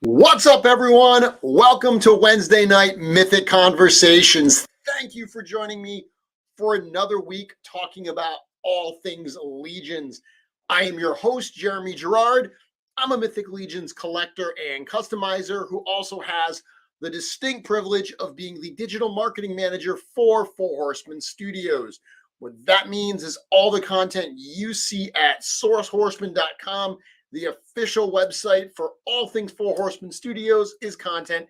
What's up, everyone? Welcome to Wednesday Night Mythic Conversations. Thank you for joining me for another week talking about all things Legions. I am your host, Jeremy Gerard. I'm a Mythic Legions collector and customizer who also has the distinct privilege of being the digital marketing manager for Four Horsemen Studios. What that means is all the content you see at sourcehorseman.com, the official website for all things Four Horsemen Studios, is content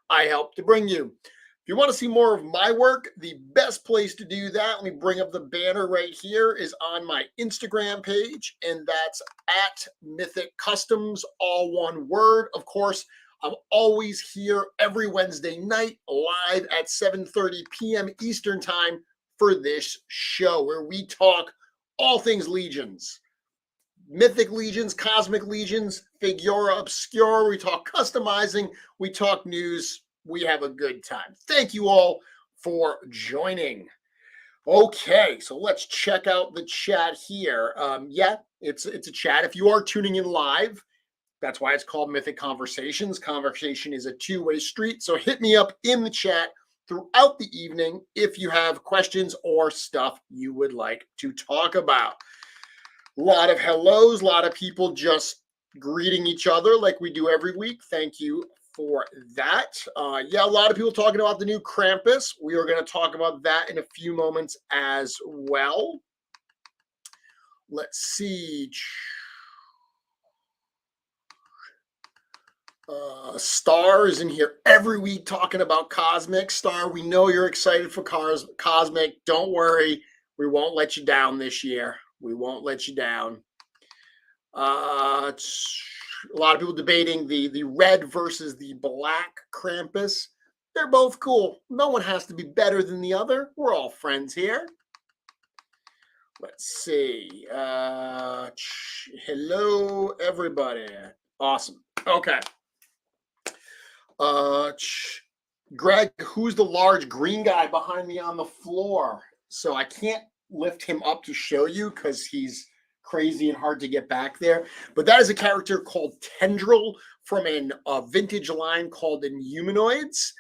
I help to bring you. If you want to see more of my work, the best place to do that, let me bring up the banner right here, is on my Instagram page, and that's at Mythic Customs, all one word. Of course, I'm always here every Wednesday night live at 7:30 p.m. Eastern Time for this show where we talk all things Legions. Mythic Legions, Cosmic Legions, Figura Obscura. We talk customizing, we talk news, we have a good time. Thank you all for joining. Okay, so let's check out the chat here. Yeah, it's a chat. If you are tuning in live, that's why it's called Mythic Conversations. Conversation is a two-way street, so hit me up in the chat throughout the evening if you have questions or stuff you would like to talk about. A lot of hellos, a lot of people just greeting each other like we do every week. Thank you for that. Yeah, a lot of people talking about the new Krampus. We are going to talk about that in a few moments as well. Let's see. Star is in here every week talking about Cosmic. Star, we know you're excited for Cosmic. Don't worry. We won't let you down this year. We won't let you down. A lot of people debating the red versus the black Krampus. They're both cool. No one has to be better than the other. We're all friends here. Let's see. Hello, everybody. Awesome. Okay. Greg, who's the large green guy behind me on the floor? So I can't lift him up to show you because he's crazy and hard to get back there. But that is a character called Tendril from a vintage line called Inhumanoids.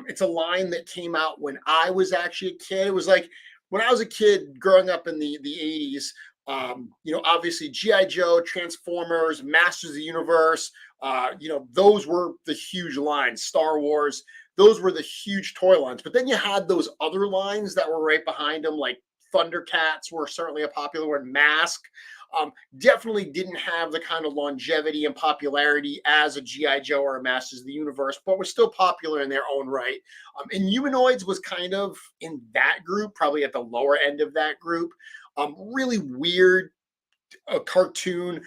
It's a line that came out when I was actually a kid. It was like when I was a kid growing up in the 80s, obviously G.I. Joe, Transformers, Masters of the Universe, those were the huge lines. Star Wars, those were the huge toy lines. But then you had those other lines that were right behind them, like Thundercats were certainly a popular one. Mask definitely didn't have the kind of longevity and popularity as a G.I. Joe or a Masters of the Universe, but were still popular in their own right. Inhumanoids was kind of in that group, probably at the lower end of that group. Really weird cartoon.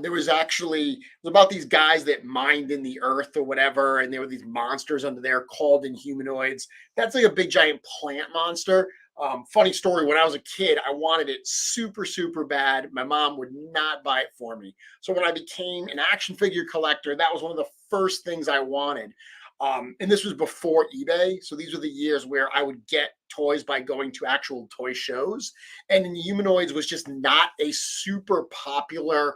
There was about these guys that mined in the earth or whatever, and there were these monsters under there called Inhumanoids. That's like a big giant plant monster. Funny story, when I was a kid, I wanted it super, super bad. My mom would not buy it for me. So when I became an action figure collector, that was one of the first things I wanted. And this was before eBay. So these were the years where I would get toys by going to actual toy shows. And Inhumanoids was just not a super popular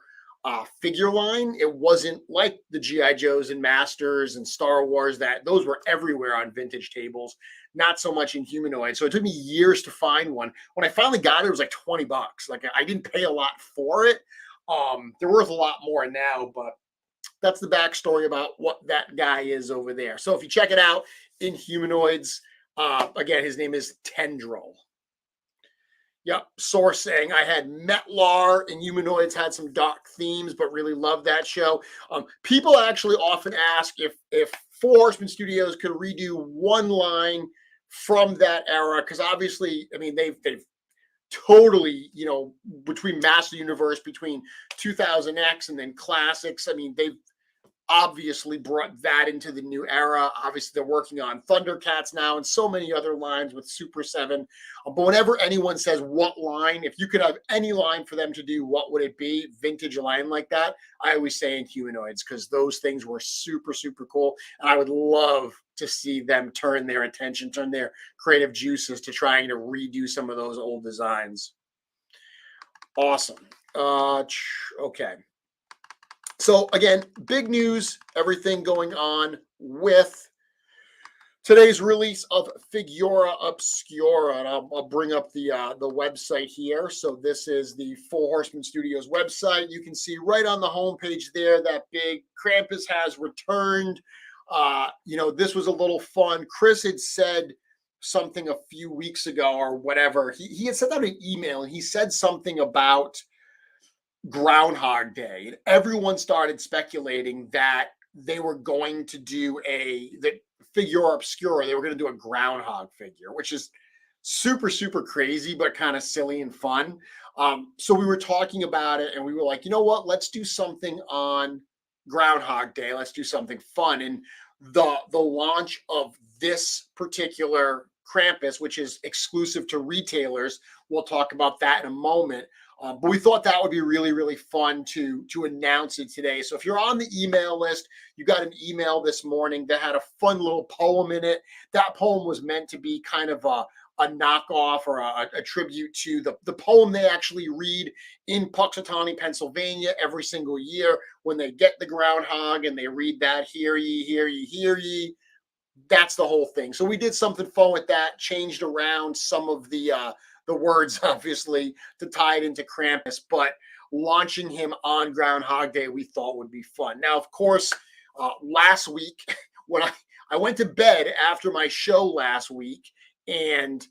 figure line. It wasn't like the G.I. Joes and Masters and Star Wars, that those were everywhere on vintage tables. Not so much Inhumanoids. So it took me years to find one. When I finally got it, it was like $20. Like, I didn't pay a lot for it. They're worth a lot more now, but that's the backstory about what that guy is over there. So if you check it out, Inhumanoids, again, his name is Tendril. Yep, Source saying I had Metlar, Inhumanoids had some dark themes, but really loved that show. People actually often ask if Four Horsemen Studios could redo one line from that era, because obviously, I mean, they've totally, between Master Universe, between 2000X and then Classics. I mean, they've obviously brought that into the new era. Obviously, they're working on Thundercats now and so many other lines with Super 7. But whenever anyone says what line, if you could have any line for them to do, what would it be? Vintage line like that, I always say Inhumanoids, because those things were super, super cool. And I would love to see them turn their creative juices to trying to redo some of those old designs. Awesome. Okay. So again, big news, everything going on with today's release of Figura Obscura, and I'll bring up the website here. So this is the Four Horsemen Studios website. You can see right on the homepage there that big Krampus has returned. This was a little fun. Chris had said something a few weeks ago or whatever. He had sent out an email and he said something about Groundhog Day, and everyone started speculating that they were going to do the Figura Obscura. They were going to do a groundhog figure, which is super, super crazy, but kind of silly and fun. So we were talking about it and we were like, you know what, let's do something on Groundhog Day. Let's do something fun. And the launch of this particular Krampus, which is exclusive to retailers, we'll talk about that in a moment. But we thought that would be really, really fun to announce it today. So if you're on the email list, you got an email this morning that had a fun little poem in it. That poem was meant to be kind of a knockoff or a tribute to the poem they actually read in Puxatawny, Pennsylvania every single year when they get the groundhog and they read that, hear ye, hear ye, hear ye. That's the whole thing. So we did something fun with that, changed around some of the words, obviously, to tie it into Krampus, but launching him on Groundhog Day we thought would be fun. Now, of course, last week, when I went to bed after my show last week, and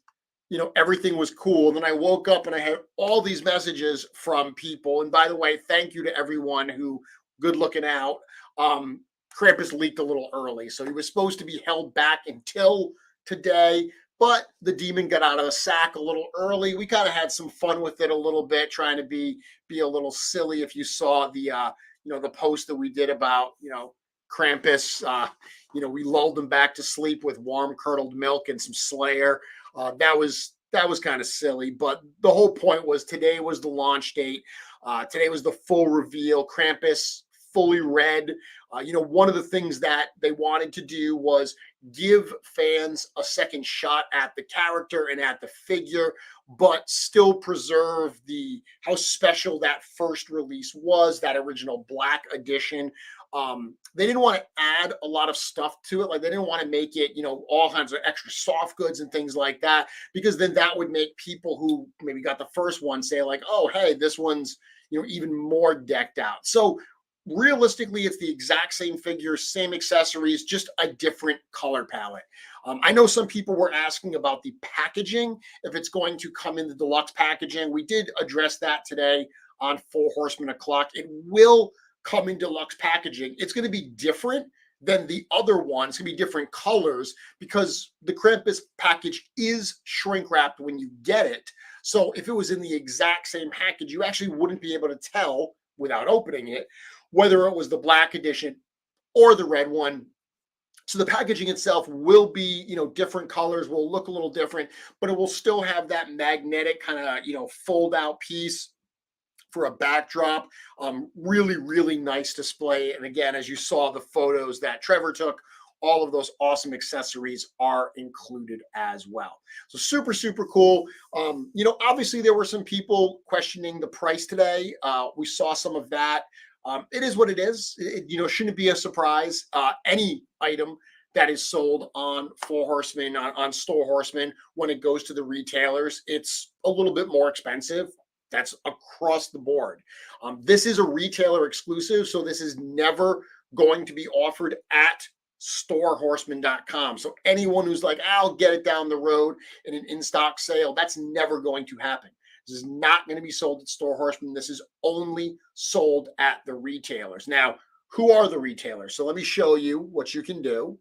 everything was cool, and then I woke up and I had all these messages from people. And by the way, thank you to everyone who, good looking out. Krampus leaked a little early, so he was supposed to be held back until today. But the demon got out of the sack a little early. We kind of had some fun with it a little bit, trying to be a little silly. If you saw the the post that we did about Krampus, we lulled him back to sleep with warm curdled milk and some Slayer. That was kind of silly, but the whole point was today was the launch date. Today was the full reveal. Krampus fully red. One of the things that they wanted to do was give fans a second shot at the character and at the figure, but still preserve how special that first release was, that original black edition. They didn't want to add a lot of stuff to it. Like, they didn't want to make it, all kinds of extra soft goods and things like that, because then that would make people who maybe got the first one say like, oh, hey, this one's, even more decked out. So realistically, it's the exact same figure, same accessories, just a different color palette. I know some people were asking about the packaging, if it's going to come in the deluxe packaging. We did address that today on Four Horsemen O'Clock. It will come in deluxe packaging. It's going to be different than the other one. It's going to be different colors because the Krampus package is shrink wrapped when you get it. So if it was in the exact same package, you actually wouldn't be able to tell without opening it whether it was the black edition or the red one. So the packaging itself will be, different colors, will look a little different, but it will still have that magnetic kind of, fold out piece for a backdrop. Really, really nice display. And again, as you saw the photos that Trevor took, all of those awesome accessories are included as well. So super, super cool. Obviously there were some people questioning the price today. We saw some of that. It is what it is. It shouldn't be a surprise. Any item that is sold on Four Horsemen, on Store Horsemen, when it goes to the retailers, it's a little bit more expensive. That's across the board. This is a retailer exclusive, so this is never going to be offered at storehorseman.com. So anyone who's like, I'll get it down the road in an in-stock sale, that's never going to happen. This is not going to be sold at Store Horseman. This is only sold at the retailers. Now, who are the retailers? So let me show you what you can do.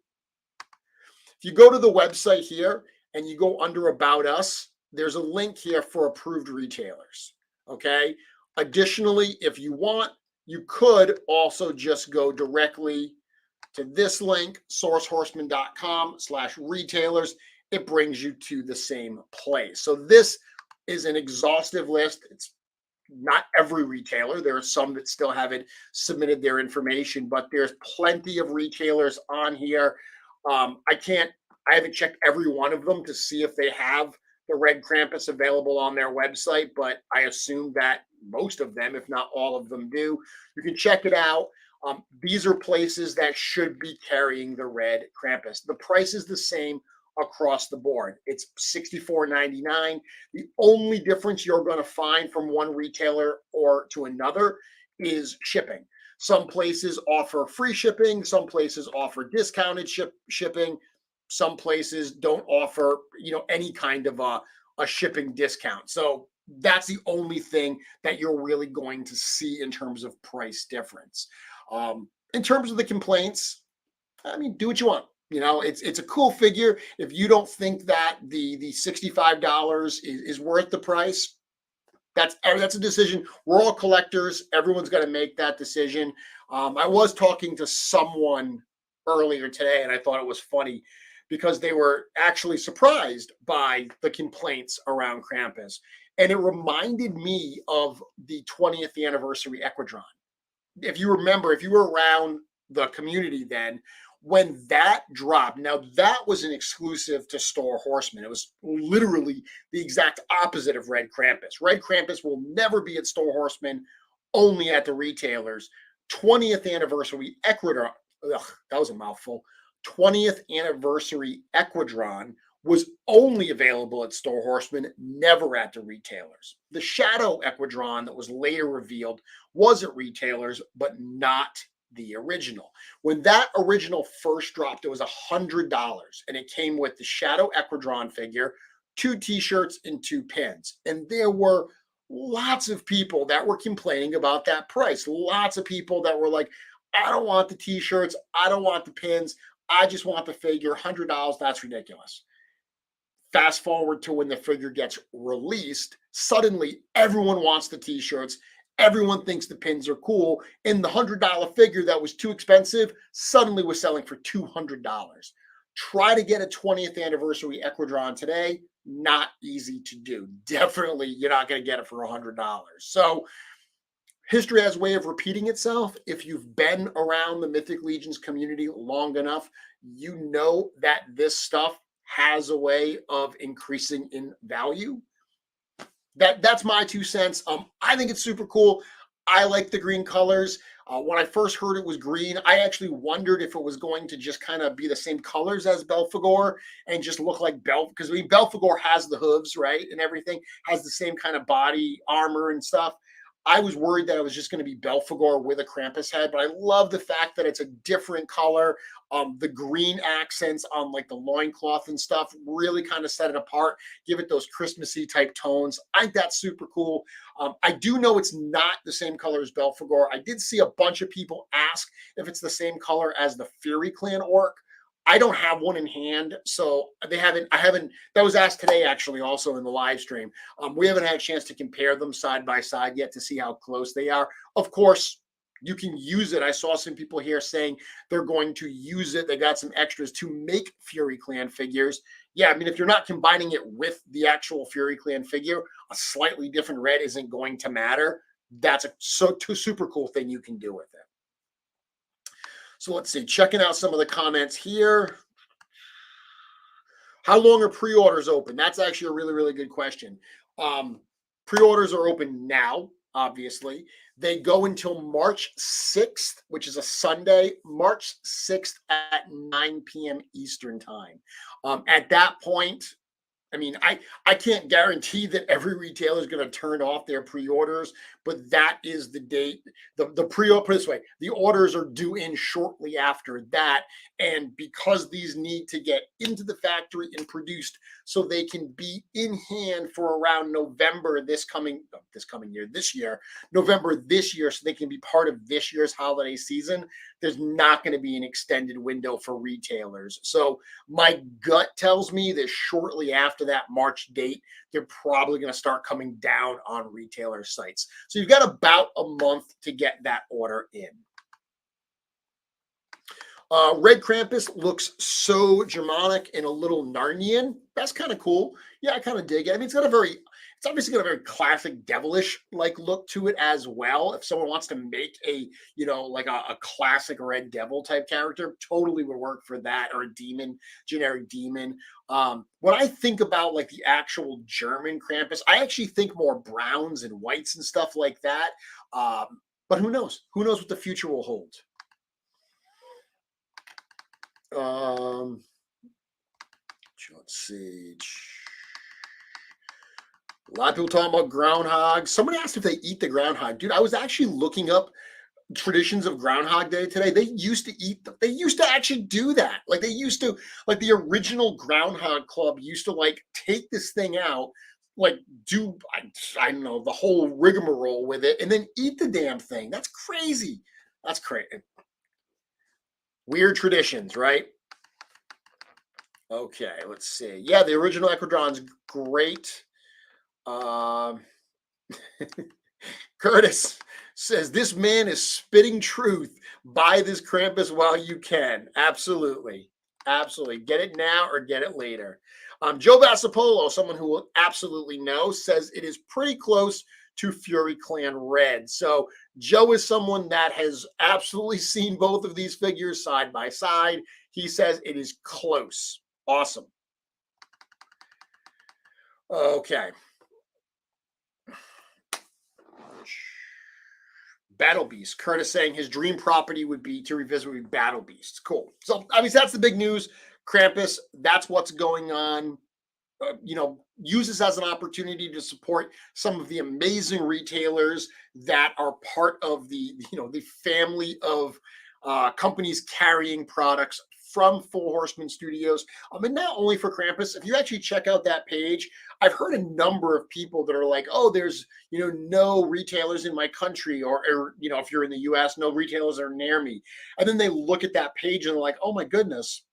If you go to the website here and you go under About Us, there's a link here for approved retailers. Okay. Additionally, if you want, you could also just go directly to this link, sourcehorseman.com/retailers. It brings you to the same place. So this is an exhaustive list. It's not every retailer. There are some that still haven't submitted their information, but there's plenty of retailers on here. I haven't checked every one of them to see if they have the RED Krampus available on their website, but I assume that most of them, if not all of them, do. You can check it out. These are places that should be carrying the RED Krampus. The price is the same across the board. It's $64.99. The only difference you're going to find from one retailer or to another is shipping. Some places offer free shipping. Some places offer discounted shipping. Some places don't offer, any kind of a shipping discount. So that's the only thing that you're really going to see in terms of price difference. In terms of the complaints, I mean, do what you want. It's a cool figure. If you don't think that the $65 is worth the price, that's a decision. We're all collectors. Everyone's going to make that decision. I was talking to someone earlier today, and I thought it was funny because they were actually surprised by the complaints around Krampus. And it reminded me of the 20th anniversary Equidron. If you remember, if you were around the community then, when that dropped, now that was an exclusive to Store Horseman. It was literally the exact opposite of RED Krampus. RED Krampus will never be at Store Horseman, only at the retailers. 20th anniversary Equidron, that was a mouthful. 20th anniversary Equidron was only available at Store Horseman, never at the retailers. The Shadow Equidron that was later revealed was at retailers, but not the original. When that original first dropped, it was $100, and it came with the Shadow Equidron figure, 2 t-shirts, and 2 pins. And there were lots of people that were complaining about that price. Lots of people that were like, I don't want the t-shirts, I don't want the pins, I just want the figure. $100, that's ridiculous. Fast forward to when the figure gets released, suddenly everyone wants the t-shirts. Everyone thinks the pins are cool. And the $100 figure that was too expensive suddenly was selling for $200. Try to get a 20th anniversary Equidron today. Not easy to do. Definitely, you're not going to get it for $100. So history has a way of repeating itself. If you've been around the Mythic Legions community long enough, you know that this stuff has a way of increasing in value. That's my 2 cents. I think it's super cool. I like the green colors. When I first heard it was green, I actually wondered if it was going to just kind of be the same colors as Belphegor and just look like because Belphegor has the hooves, right, and everything, has the same kind of body armor and stuff. I was worried that it was just going to be Belphegor with a Krampus head, but I love the fact that it's a different color. The green accents on like the loincloth and stuff really kind of set it apart, give it those Christmassy type tones. I think that's super cool. I do know it's not the same color as Belphegor. I did see a bunch of people ask if it's the same color as the Fury Clan orc. I don't have one in hand, so that was asked today actually also in the live stream. We haven't had a chance to compare them side by side yet to see how close they are. Of course, you can use it. I saw some people here saying they're going to use it. They got some extras to make Fury Clan figures. Yeah, I mean, if you're not combining it with the actual Fury Clan figure, a slightly different red isn't going to matter. That's a super cool thing you can do with it. So let's see, checking out some of the comments here. How long are pre-orders open? That's actually a really, really good question. Pre-orders are open now, obviously. They go until March 6th, which is a Sunday, March 6th at 9 p.m. Eastern time. At that point, I mean, I can't guarantee that every retailer is going to turn off their pre-orders, but that is the date. The pre-order, put it this way, the orders are due in shortly after that. And because these need to get into the factory and produced so they can be in hand for around November this year, November this year, so they can be part of this year's holiday season, there's not going to be an extended window for retailers. So my gut tells me that shortly after that March date, they're probably going to start coming down on retailer sites. So you've got about a month to get that order in. Red Krampus looks so Germanic and a little Narnian. That's kind of cool. Yeah, I kind of dig it. I mean, it's obviously got a very classic devilish like look to it as well. If someone wants to make a, like a classic red devil type character, totally would work for that, or a demon, generic demon. When I think about like the actual German Krampus, I actually think more browns and whites and stuff like that. But who knows? Who knows what the future will hold? Let's see. A lot of people talking about groundhog. Somebody asked if they eat the groundhog. Dude, I was actually looking up traditions of Groundhog Day today. They used to eat them. They used to actually do that. Like they used to, like the original Groundhog Club used to like take this thing out, like do, I don't know, the whole rigmarole with it and then eat the damn thing. That's crazy. That's crazy. Weird traditions, right? Okay, let's see. Yeah, the original Equidron's great. Curtis says this man is spitting truth. Buy this Krampus while you can. Absolutely. Absolutely. Get it now or get it later. Joe Bassapolo, someone who will absolutely know, says it is pretty close to Fury Clan Red. So Joe is someone that has absolutely seen both of these figures side by side. He says it is close. Awesome. Okay. Battle Beast. Curtis saying his dream property would be to revisit Battle Beasts. Cool. So obviously that's the big news. Krampus, that's what's going on. Use this as an opportunity to support some of the amazing retailers that are part of the family of companies carrying products from Four Horsemen Studios. And not only for Krampus, if you actually check out that page, I've heard a number of people that are like, oh, there's, no retailers in my country, or if you're in the US, no retailers are near me. And then they look at that page and they're like, oh my goodness,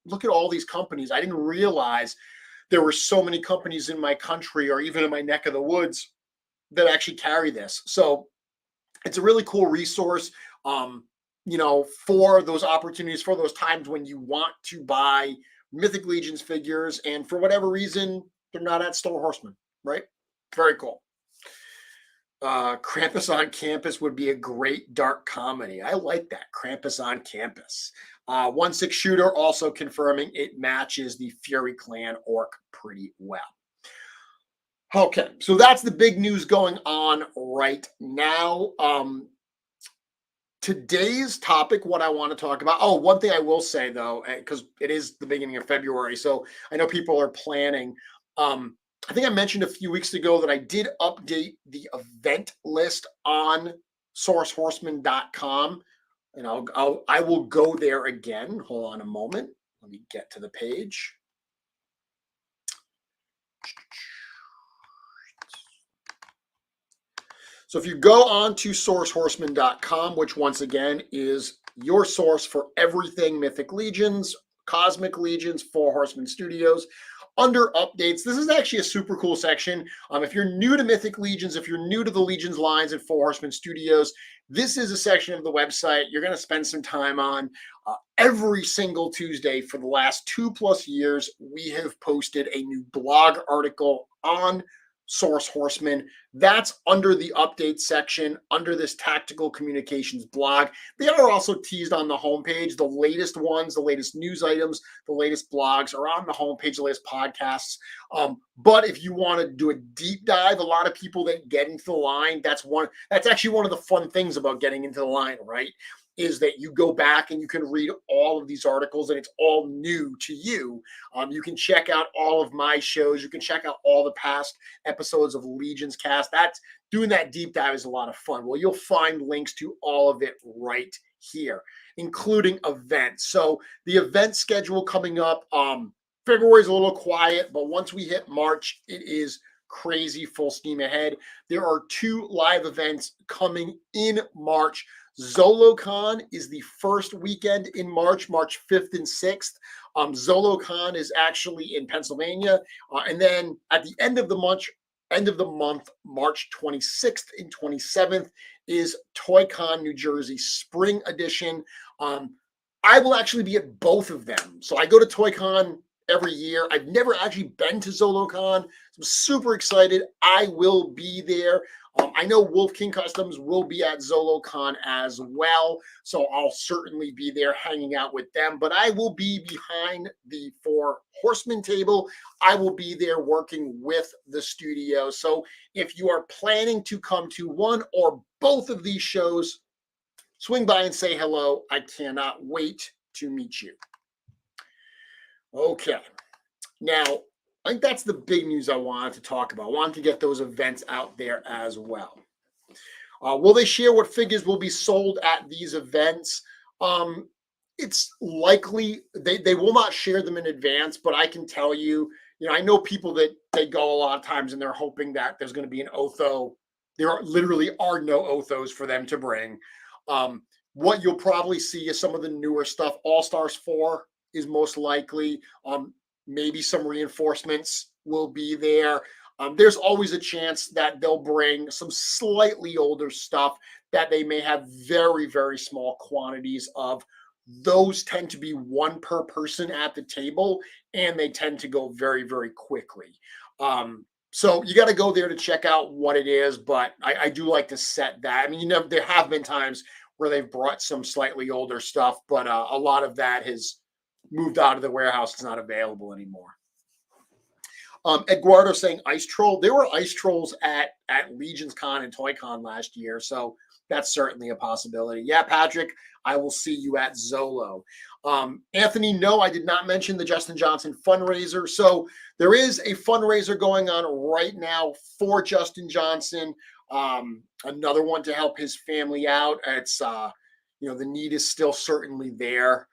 look at all these companies. I didn't realize there were so many companies in my country or even in my neck of the woods that actually carry this. So it's a really cool resource, for those opportunities, for those times when you want to buy Mythic Legions figures and for whatever reason, they're not at Store Horseman, right? Very cool. Krampus on Campus would be a great dark comedy. I like that. Krampus on Campus. 1/6 shooter also confirming it matches the Fury Clan orc pretty well. Okay, so that's the big news going on right now. Today's topic, what I want to talk about. Oh, one thing I will say though, because it is the beginning of February, so I know people are planning. I think I mentioned a few weeks ago that I did update the event list on sourcehorseman.com. And I will go there again. Hold on a moment. Let me get to the page. So if you go on to sourcehorseman.com, which once again is your source for everything Mythic Legions, Cosmic Legions, Four Horsemen Studios, under updates, this is actually a super cool section. If you're new to Mythic Legions, if you're new to the Legions lines at Four Horsemen Studios, this is a section of the website you're going to spend some time on. Every single Tuesday for the last 2+ years, we have posted a new blog article on Source Horseman. That's under the update section, under this tactical communications blog. They are also teased on the homepage. The latest ones, the latest news items, the latest blogs are on the homepage, the latest podcasts. But if you want to do a deep dive, a lot of people that get into the line, that's actually one of the fun things about getting into the line, right? Is that you go back and you can read all of these articles and it's all new to you. You can check out all of my shows. You can check out all the past episodes of Legions Cast. doing that deep dive is a lot of fun. Well, you'll find links to all of it right here, including events. So the event schedule coming up, February is a little quiet, but once we hit March, it is crazy, full steam ahead. There are 2 live events coming in March. ZoloCon is the first weekend in March, March 5th and 6th. ZoloCon is actually in Pennsylvania. And then at the end of the month, March 26th and 27th, is ToyCon New Jersey Spring Edition. I will actually be at both of them. So I go to ToyCon every year. I've never actually been to ZoloCon. So I'm super excited. I will be there. I know Wolf King Customs will be at ZoloCon as well, so I'll certainly be there hanging out with them. But I will be behind the 4 Horsemen table. I will be there working with the studio. So if you are planning to come to one or both of these shows, swing by and say hello. I cannot wait to meet you. Okay, now I think that's the big news I wanted to talk about. I wanted to get those events out there as well. Will they share what figures will be sold at these events? It's likely they will not share them in advance, but I can tell you, I know people that they go a lot of times and they're hoping that there's going to be an Otho. There literally are no Othos for them to bring. What you'll probably see is some of the newer stuff. All-Stars 4 is most likely. Maybe some reinforcements will be there. There's always a chance that they'll bring some slightly older stuff that they may have very, very small quantities of. Those tend to be 1 per person at the table, and they tend to go very, very quickly. So you got to go there to check out what it is, but I do like to set that. I mean, there have been times where they've brought some slightly older stuff, but a lot of that has moved out of the warehouse. It's not available anymore. Eduardo saying Ice Troll. There were Ice Trolls at Legions Con and ToyCon last year, so that's certainly a possibility. Yeah, Patrick, I will see you at Zolo. Anthony, no, I did not mention the Justin Johnson fundraiser. So there is a fundraiser going on right now for Justin Johnson. Another one to help his family out. It's the need is still certainly there.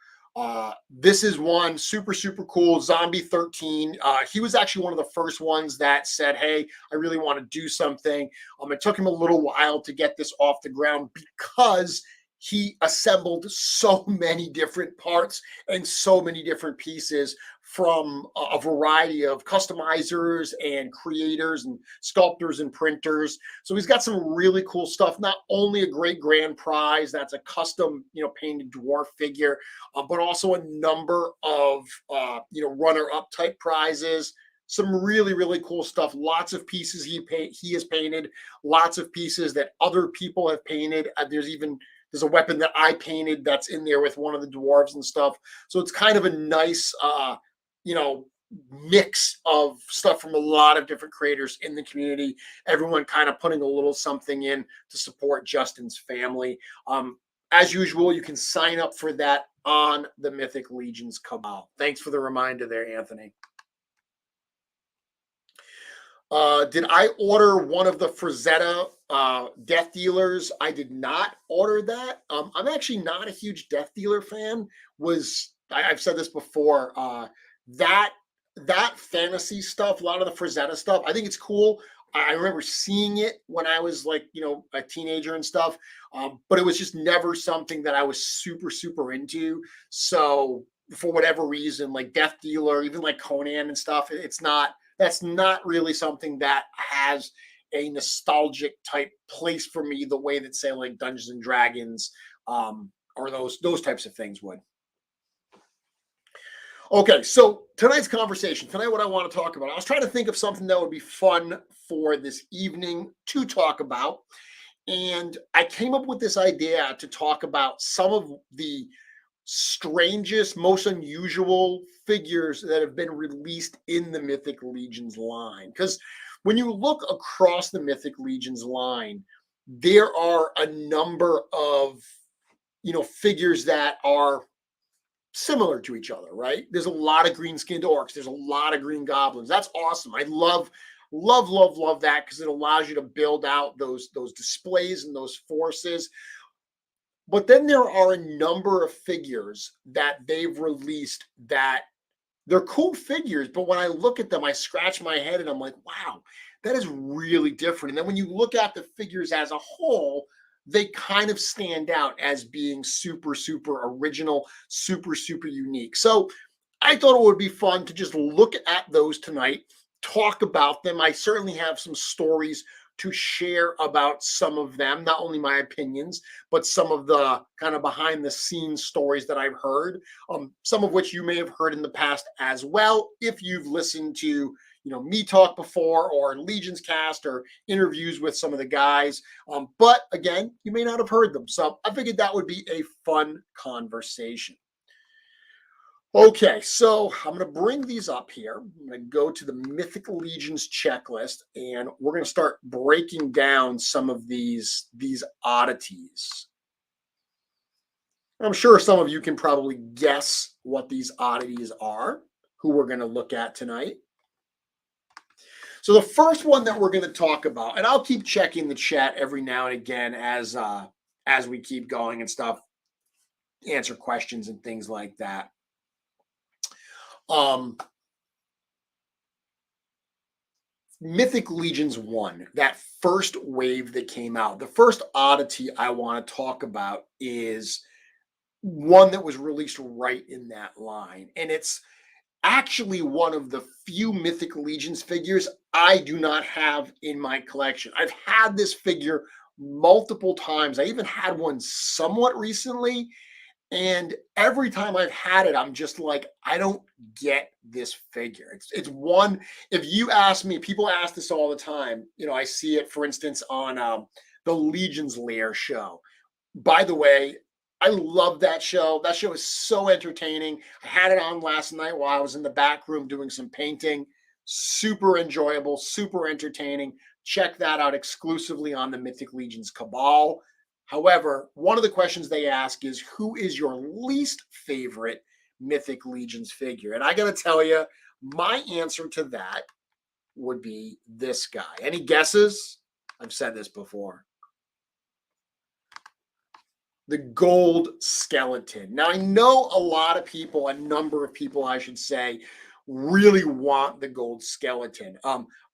This is one super, super cool. Zombie 13. He was actually one of the first ones that said, hey, I really want to do something. It took him a little while to get this off the ground because he assembled so many different parts and so many different pieces from a variety of customizers and creators and sculptors and printers. So he's got some really cool stuff, not only a great grand prize, that's a custom, painted dwarf figure, but also a number of, runner-up type prizes. Some really, really cool stuff. Lots of pieces he has painted, lots of pieces that other people have painted. There's a weapon that I painted that's in there with one of the dwarves and stuff. So it's kind of a nice, mix of stuff from a lot of different creators in the community. Everyone kind of putting a little something in to support Justin's family. As usual, you can sign up for that on the Mythic Legions Cabal. Thanks for the reminder there, Anthony. Did I order one of the Frazetta Death Dealers? I did not order that. I'm actually not a huge Death Dealer fan. I've said this before. That fantasy stuff, a lot of the Frazetta stuff, I think it's cool. I remember seeing it when I was a teenager and stuff, but it was just never something that I was super, super into. So for whatever reason, like Death Dealer, even like Conan and stuff, that's not really something that has a nostalgic type place for me the way that, say, like Dungeons and Dragons or those types of things would. Okay, so tonight what I want to talk about, I was trying to think of something that would be fun for this evening to talk about. And I came up with this idea to talk about some of the strangest, most unusual figures that have been released in the Mythic Legions line. Because when you look across the Mythic Legions line, there are a number of, figures that are similar to each other, right? There's a lot of green-skinned orcs. There's a lot of green goblins. That's awesome. I love Love, love, love that because it allows you to build out those displays and those forces. But then there are a number of figures that they've released that they're cool figures, but when I look at them, I scratch my head and I'm like, wow, that is really different. And then when you look at the figures as a whole, they kind of stand out as being super, super original, super, super unique. So I thought it would be fun to just look at those tonight, talk about them. I certainly have some stories to share about some of them, not only my opinions, but some of the kind of behind the scenes stories that I've heard, some of which you may have heard in the past as well. If you've listened to, me talk before, or Legions cast, or interviews with some of the guys. But again, you may not have heard them. So I figured that would be a fun conversation. Okay, so I'm going to bring these up here. I'm going to go to the Mythic Legions checklist, and we're going to start breaking down some of these oddities. I'm sure some of you can probably guess what these oddities are, who we're going to look at tonight. So the first one that we're going to talk about, and I'll keep checking the chat every now and again as we keep going and stuff, answer questions and things like that. Mythic Legions 1, that first wave that came out, the first oddity I want to talk about is one that was released right in that line. And it's actually one of the few Mythic Legions figures I do not have in my collection. I've had this figure multiple times. I even had one somewhat recently. And every time I've had it, I'm just like, I don't get this figure. It's one, if you ask me, people ask this all the time. I see it, for instance, on the Legions Lair show. By the way, I love that show. That show is so entertaining. I had it on last night while I was in the back room doing some painting. Super enjoyable, super entertaining. Check that out exclusively on the Mythic Legions Cabal. However, one of the questions they ask is, who is your least favorite Mythic Legions figure? And I got to tell you, my answer to that would be this guy. Any guesses? I've said this before. The gold skeleton. Now, I know a lot of people, a number of people, I should say, really want the gold skeleton.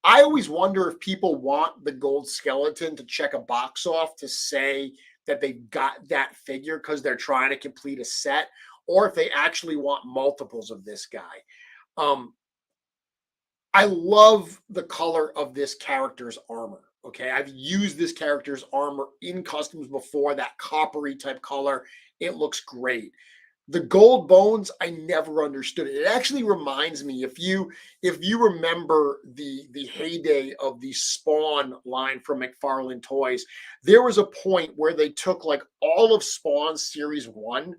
I always wonder if people want the gold skeleton to check a box off to say that they've got that figure because they're trying to complete a set, or if they actually want multiples of this guy. I love the color of this character's armor. Okay, I've used this character's armor in customs before, that coppery type color. It looks great. The gold bones, I never understood it. It actually reminds me, if you remember the heyday of the Spawn line from McFarlane Toys, there was a point where they took like all of Spawn Series 1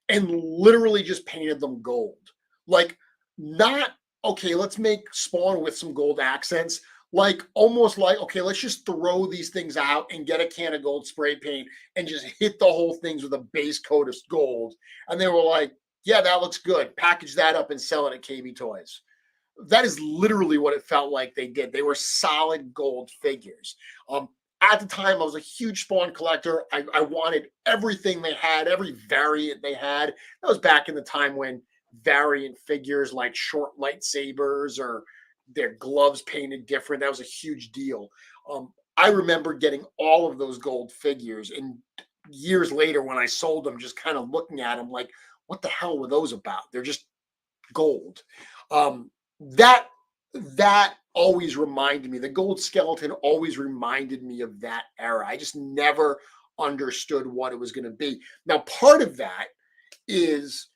and literally just painted them gold. Like, not, okay, let's make Spawn with some gold accents. Like, almost like, okay, let's just throw these things out and get a can of gold spray paint and just hit the whole things with a base coat of gold. And they were like, yeah, that looks good. Package that up and sell it at KB Toys. That is literally what it felt like they did. They were solid gold figures. At the time, I was a huge Spawn collector. I wanted everything they had, every variant they had. That was back in the time when variant figures like short lightsabers or their gloves painted different. That was a huge deal. I remember getting all of those gold figures, and years later when I sold them, just kind of looking at them like, what the hell were those about? They're just gold. That always reminded me, the gold skeleton always reminded me of that era. I just never understood what it was going to be. Now, part of that is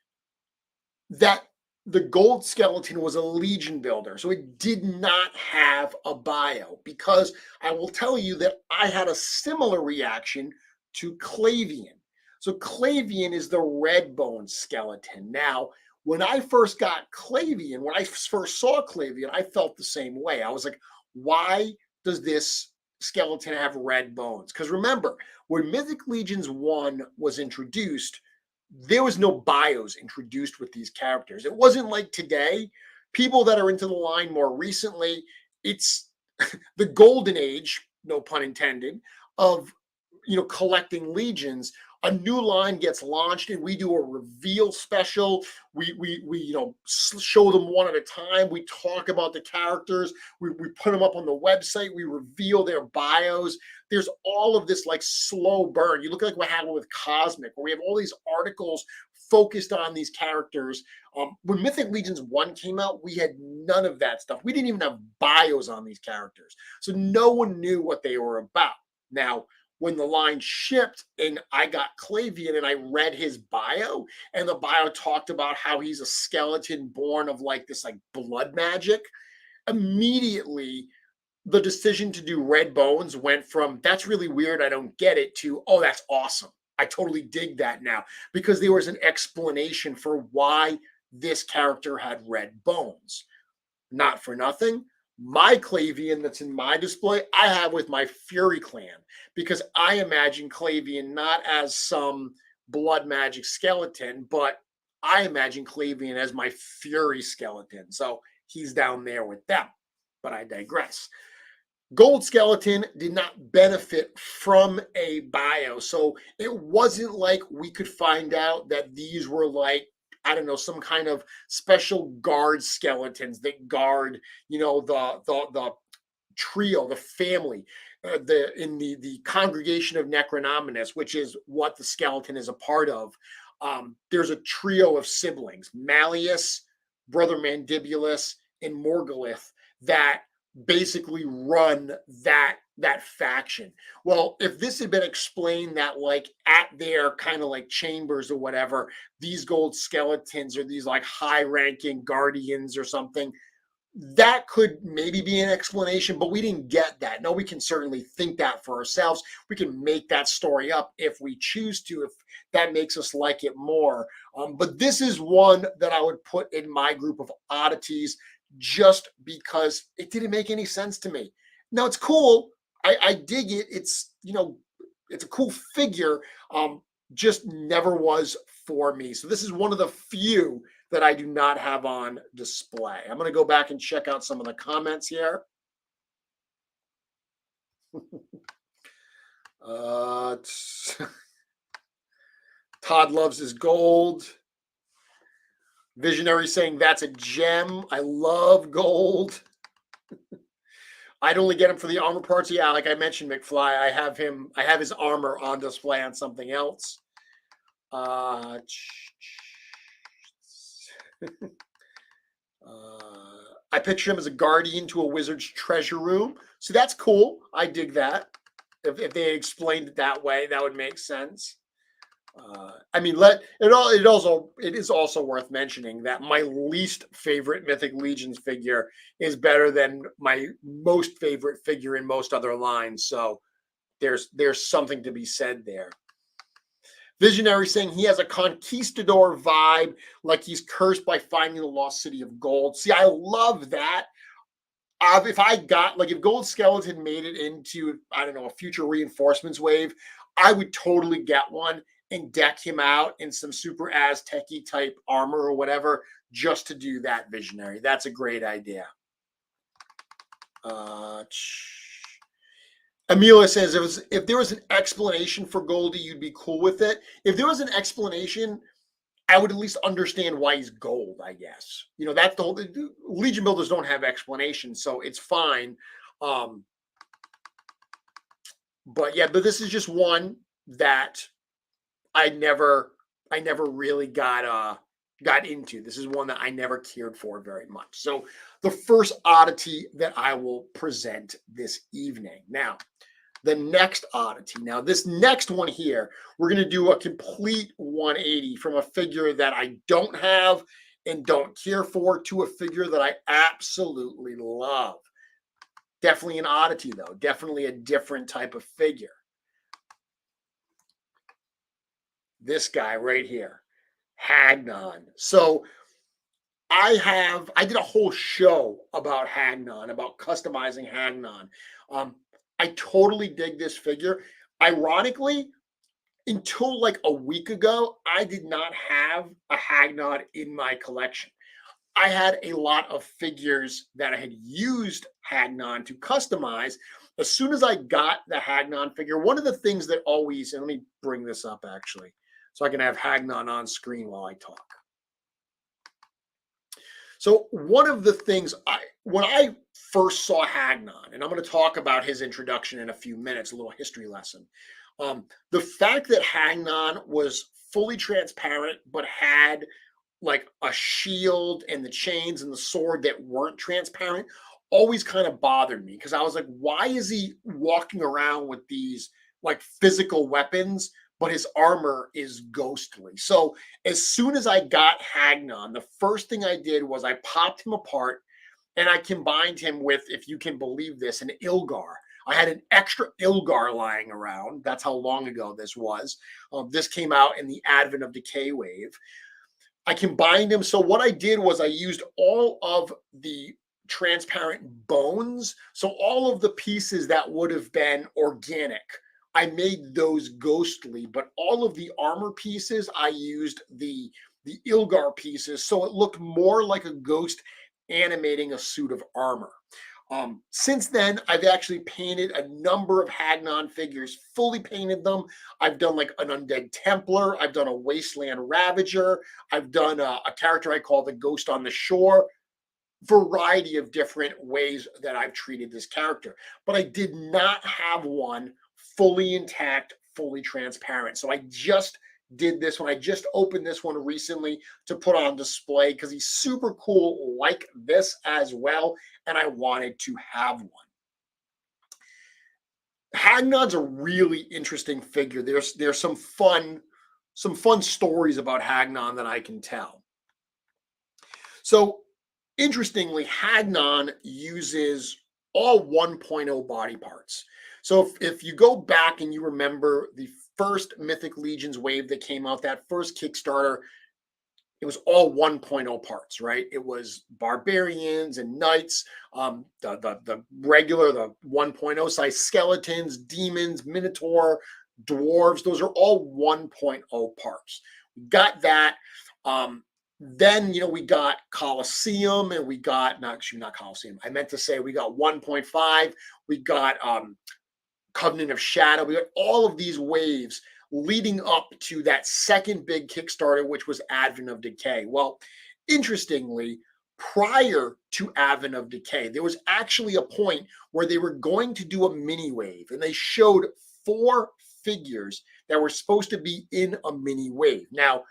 that the gold skeleton was a Legion builder, so it did not have a bio, because I will tell you that I had a similar reaction to Clavian. So Clavian is the red bone skeleton. Now, when I first got Clavian, when I first saw Clavian, I felt the same way. I was like, why does this skeleton have red bones? Because remember, when Mythic Legions 1 was introduced, there was no bios introduced with these characters. It wasn't like today. People that are into the line more recently, it's the golden age, no pun intended, of collecting legions, a new line gets launched and we do a reveal special. We show them one at a time. We talk about the characters. We put them up on the website. We reveal their bios. There's all of this like slow burn. You look like what happened with Cosmic, where we have all these articles focused on these characters. When Mythic Legions 1 came out, we had none of that stuff. We didn't even have bios on these characters. So no one knew what they were about. Now, when the line shipped and I got Klavian and I read his bio, and the bio talked about how he's a skeleton born of like this like blood magic, immediately the decision to do red bones went from that's really weird, I don't get it, to oh, that's awesome. I totally dig that now, because there was an explanation for why this character had red bones. Not for nothing, my Klavian that's in my display, I have with my Fury clan, because I imagine Klavian not as some blood magic skeleton, but I imagine Klavian as my Fury skeleton. So he's down there with them, but I digress. Gold Skeleton did not benefit from a bio. So it wasn't like we could find out that these were like, I don't know, some kind of special guard skeletons that guard, the trio, the family, the congregation of Necronominus, which is what the skeleton is a part of. There's a trio of siblings, Malleus, Brother Mandibulus, and Morgulith, that basically run that faction. Well, if this had been explained that like at their kind of like chambers or whatever, these gold skeletons are these like high ranking guardians or something, that could maybe be an explanation, but we didn't get that. No, we can certainly think that for ourselves. We can make that story up if we choose to, if that makes us like it more. But this is one that I would put in my group of oddities, just because it didn't make any sense to me. Now it's cool. I dig it. It's, it's a cool figure. Just never was for me. So this is one of the few that I do not have on display. I'm going to go back and check out some of the comments here. Todd loves his gold. Visionary saying that's a gem. I love gold. I'd only get him for the armor parts. Yeah, like I mentioned, McFly, I have his armor on display on something else. I picture him as a guardian to a wizard's treasure room. So that's cool. I dig that. If they explained it that way, that would make sense. It is also worth mentioning that my least favorite Mythic Legions figure is better than my most favorite figure in most other lines. So there's something to be said there. Visionary saying he has a conquistador vibe, like he's cursed by finding the lost city of gold. See, I love that. If Gold Skeleton made it into, I don't know, a future reinforcements wave, I would totally get one and deck him out in some super Aztec-y type armor or whatever, just to do that, Visionary. That's a great idea. Amelia says, if there was an explanation for Goldie, you'd be cool with it. If there was an explanation, I would at least understand why he's gold, I guess. That's the whole, Legion builders don't have explanations, so it's fine. But this is just one that I never really got into. This is one that I never cared for very much. So the first oddity that I will present this evening. Now, the next oddity. Now, this next one here, we're going to do a complete 180 from a figure that I don't have and don't care for to a figure that I absolutely love. Definitely an oddity, though. Definitely a different type of figure. This guy right here, Hagnon. So I did a whole show about Hagnon, about customizing Hagnon. I totally dig this figure. Ironically, until like a week ago, I did not have a Hagnon in my collection. I had a lot of figures that I had used Hagnon to customize. As soon as I got the Hagnon figure, one of the things that always, and let me bring this up actually, so I can have Hagnon on screen while I talk. So one of the things when I first saw Hagnon, and I'm going to talk about his introduction in a few minutes, a little history lesson. The fact that Hagnon was fully transparent, but had like a shield and the chains and the sword that weren't transparent always kind of bothered me because I was like, why is he walking around with these like physical weapons, but his armor is ghostly? So as soon as I got Hagnon, the first thing I did was I popped him apart and I combined him with, if you can believe this, an Ilgar. I had an extra Ilgar lying around. That's how long ago this was. This came out in the Advent of Decay wave. I combined them. So what I did was I used all of the transparent bones. So all of the pieces that would have been organic, I made those ghostly, but all of the armor pieces, I used the Ilgar pieces. So it looked more like a ghost animating a suit of armor. Since then, I've actually painted a number of Hagnon figures, fully painted them. I've done like an Undead Templar. I've done a Wasteland Ravager. I've done a character I call the Ghost on the Shore. Variety of different ways that I've treated this character. But I did not have one fully intact, fully transparent. So I just did this one. I just opened this one recently to put on display because he's super cool like this as well. And I wanted to have one. Hagnon's a really interesting figure. There's some fun stories about Hagnon that I can tell. So interestingly, Hagnon uses all 1.0 body parts. So if you go back and you remember the first Mythic Legions wave that came out, that first Kickstarter, it was all 1.0 parts, right? It was barbarians and knights, the regular, the 1.0 size skeletons, demons, minotaur, dwarves. Those are all 1.0 parts. We got that. Then, we got Colosseum and we got, not Colosseum. I meant to say we got 1.5. We got Covenant of Shadow. We got all of these waves leading up to that second big Kickstarter, which was Advent of Decay. Well, interestingly, prior to Advent of Decay, there was actually a point where they were going to do a mini wave, and they showed 4 figures that were supposed to be in a mini wave. Now,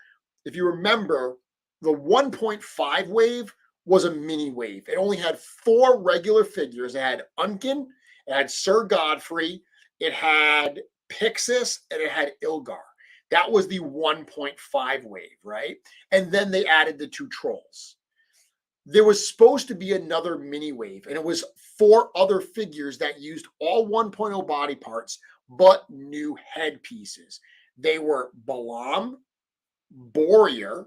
if you remember, the 1.5 wave was a mini wave. It only had 4 regular figures. It had Unkin, it had Sir Godfrey, it had Pixis, and it had Ilgar. That was the 1.5 wave, right? And then they added the 2 trolls. There was supposed to be another mini wave, and it was 4 other figures that used all 1.0 body parts, but new head pieces. They were Balam, Borear,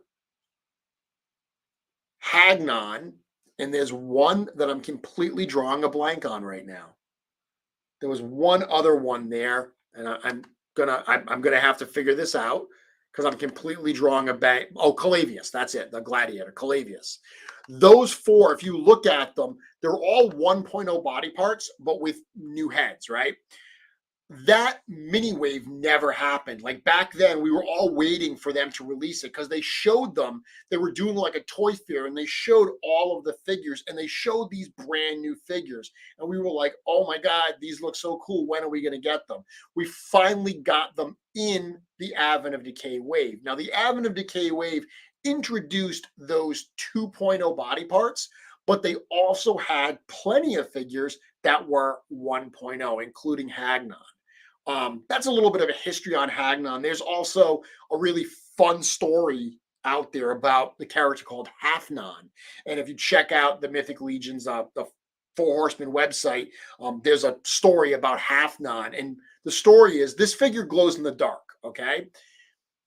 Hagnon, and there's one that I'm completely drawing a blank on right now. There was one other one there, and I'm gonna have to figure this out because I'm completely drawing a blank. Oh, Calavius, that's it, the gladiator, Calavius. Those 4, if you look at them, they're all 1.0 body parts, but with new heads, right? That mini wave never happened. Like back then, we were all waiting for them to release it because they showed them. They were doing like a toy fair and they showed all of the figures and they showed these brand new figures. And we were like, oh my God, these look so cool. When are we going to get them? We finally got them in the Advent of Decay wave. Now, the Advent of Decay wave introduced those 2.0 body parts, but they also had plenty of figures that were 1.0, including Hagnon. That's a little bit of a history on Hagnon. There's also a really fun story out there about the character called Hagnon. And if you check out the Mythic Legions, the Four Horsemen website, there's a story about Hagnon. And the story is this figure glows in the dark, okay?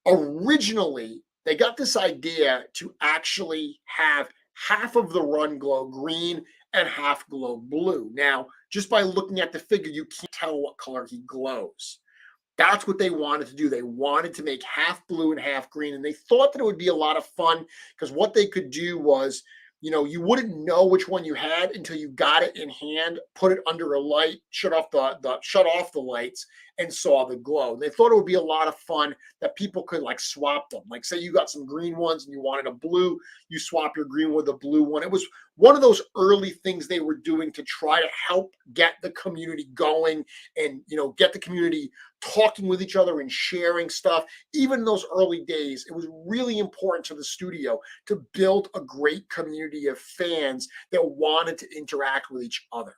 Originally, they got this idea to actually have half of the run glow green and half glow blue. Now, just by looking at the figure, you can't tell what color he glows. That's what they wanted to do. They wanted to make half blue and half green, and they thought that it would be a lot of fun because what they could do was you wouldn't know which one you had until you got it in hand, put it under a light, shut off the lights, and saw the glow. They thought it would be a lot of fun that people could like swap them. Like say you got some green ones and you wanted a blue, you swap your green with a blue one. It was one of those early things they were doing to try to help get the community going and get the community talking with each other and sharing stuff. Even in those early days, it was really important to the studio to build a great community of fans that wanted to interact with each other.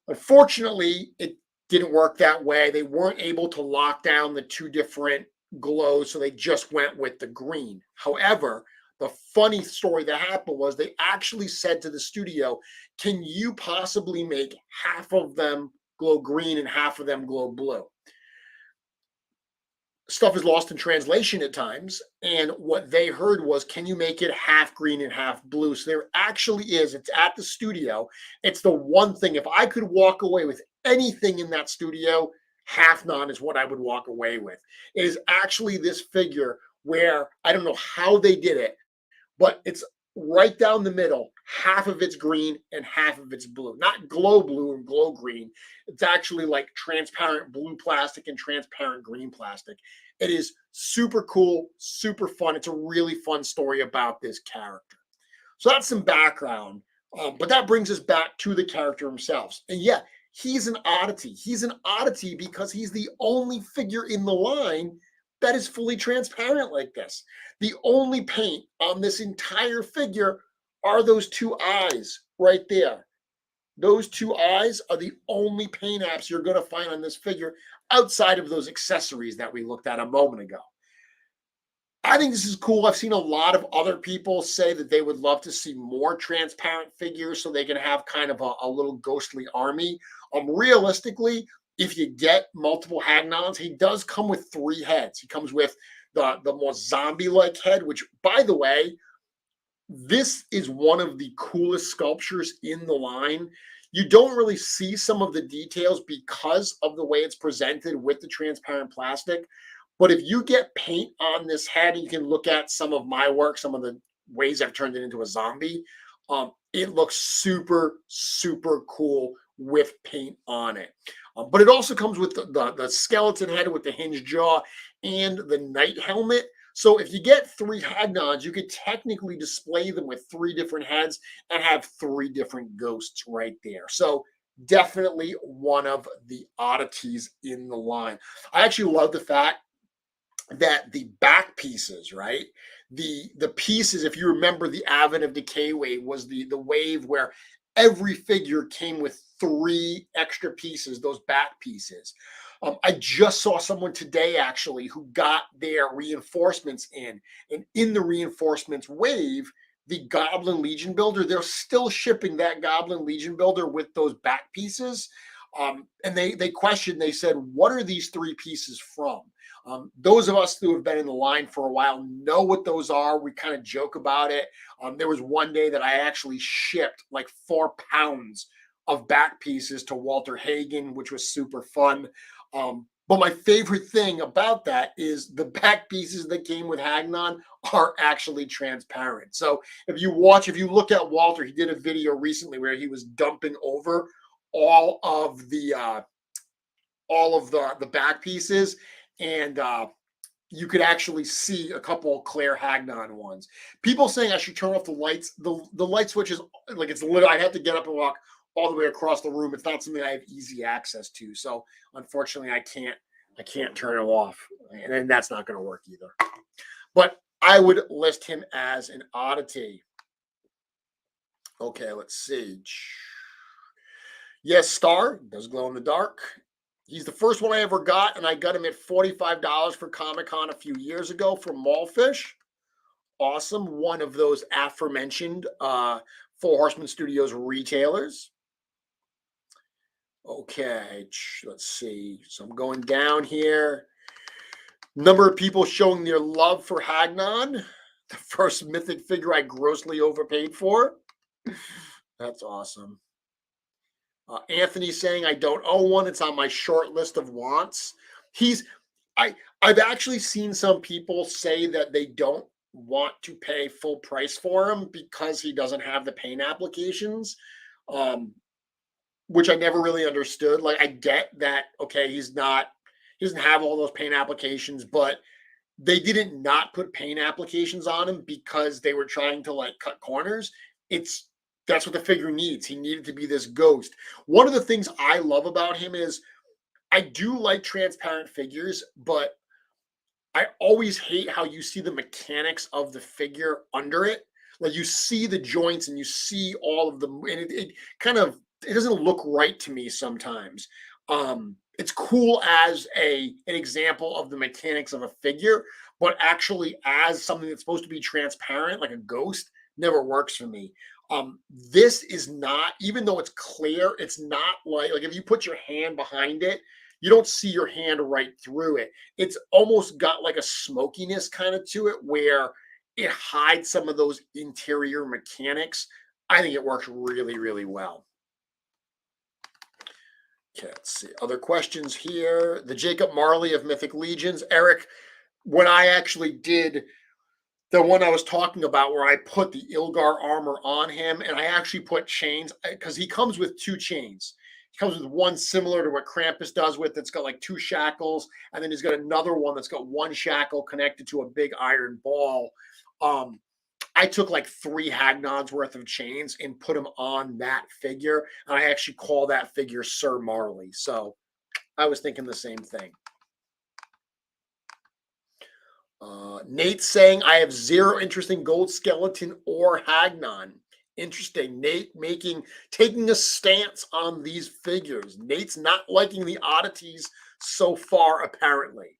Unfortunately, it didn't work that way. They weren't able to lock down the two different glows, so they just went with the green. However, the funny story that happened was they actually said to the studio, can you possibly make half of them glow green and half of them glow blue? Stuff is lost in translation at times. And what they heard was, can you make it half green and half blue? So there actually is, it's at the studio. It's the one thing, if I could walk away with anything in that studio, Hagnon is what I would walk away with. It is actually this figure where I don't know how they did it, but it's right down the middle. Half of it's green and half of it's blue. Not glow blue and glow green. It's actually like transparent blue plastic and transparent green plastic. It is super cool, super fun. It's a really fun story about this character. So that's some background. But that brings us back to the character himself. And yeah, he's an oddity. He's an oddity because he's the only figure in the line that is fully transparent like this. The only paint on this entire figure are those two eyes right there. Those two eyes are the only paint apps you're going to find on this figure outside of those accessories that we looked at a moment ago. I think this is cool. I've seen a lot of other people say that they would love to see more transparent figures so they can have kind of a little ghostly army. Realistically, if you get multiple Hagnons, he does come with 3 heads. He comes with the more zombie-like head, which, by the way, this is one of the coolest sculptures in the line. You don't really see some of the details because of the way it's presented with the transparent plastic. But if you get paint on this head, you can look at some of my work, some of the ways I've turned it into a zombie. It looks super, super cool with paint on it. But it also comes with the skeleton head with the hinged jaw and the knight helmet. So if you get 3 Hagnons, you could technically display them with 3 different heads and have 3 different ghosts right there. So definitely one of the oddities in the line. I actually love the fact that the back pieces, right? The pieces, if you remember the Advent of Decay wave, was the wave where every figure came with 3 extra pieces, those back pieces. I just saw someone today actually who got their reinforcements in, and in the reinforcements wave, the Goblin Legion builder, they're still shipping that Goblin Legion builder with those back pieces. And they questioned, they said, what are these 3 pieces from? Those of us who have been in the line for a while know what those are. We kind of joke about it. There was one day that I actually shipped like 4 pounds of back pieces to Walter Hagen, which was super fun. But my favorite thing about that is the back pieces that came with Hagnon are actually transparent. So if you look at Walter, he did a video recently where he was dumping over all of the back pieces, and you could actually see a couple Claire Hagnon ones. People saying I should turn off the lights. The light switch is like, it's literally, I'd have to get up and walk all the way across the room. It's not something I have easy access to. So unfortunately, I can't turn it off, and then that's not going to work either. But I would list him as an oddity. Okay, let's see. Yes, Star does glow in the dark. He's the first one I ever got, and I got him at $45 for Comic-Con a few years ago from Mallfish. Awesome. One of those aforementioned Four Horsemen Studios retailers. Okay, let's see. So I'm going down here. Number of people showing their love for Hagnon. The first mythic figure I grossly overpaid for. That's awesome. Anthony saying, I don't own one. It's on my short list of wants. I've actually seen some people say that they don't want to pay full price for him because he doesn't have the paint applications, which I never really understood. Like, I get that, okay, he doesn't have all those paint applications, but they didn't not put paint applications on him because they were trying to like cut corners. That's what the figure needs. He needed to be this ghost. One of the things I love about him is I do like transparent figures, but I always hate how you see the mechanics of the figure under it. Like, you see the joints and you see all of them, and it doesn't look right to me sometimes. It's cool as an example of the mechanics of a figure, but actually as something that's supposed to be transparent, like a ghost, never works for me. This is not, even though it's clear, it's not like if you put your hand behind it, you don't see your hand right through it. It's almost got like a smokiness kind of to it where it hides some of those interior mechanics. I think it works really, really well. Okay, let's see. Other questions here. The Jacob Marley of Mythic Legions. Eric, when I actually did the one I was talking about where I put the Ilgar armor on him, and I actually put chains, because he comes with 2 chains. He comes with one similar to what Krampus does with, that's got like 2 shackles, and then he's got another one that's got 1 shackle connected to a big iron ball. I took like 3 Hagnons worth of chains and put them on that figure, and I actually call that figure Sir Marley. So I was thinking the same thing. Nate's saying, I have 0 interest in Gold Skeleton or Hagnon. Interesting. Nate taking a stance on these figures. Nate's not liking the oddities so far, apparently.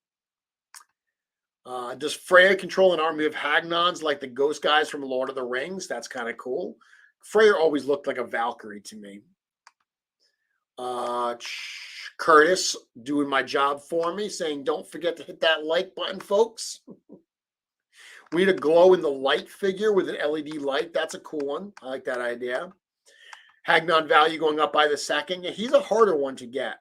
Does Freya control an army of Hagnons like the ghost guys from Lord of the Rings? That's kind of cool. Freya always looked like a Valkyrie to me. Curtis doing my job for me, saying don't forget to hit that like button, folks. We need a glow in the light figure with an LED light. That's a cool one. I like that idea. Hagnon value going up by the second. Yeah, he's a harder one to get.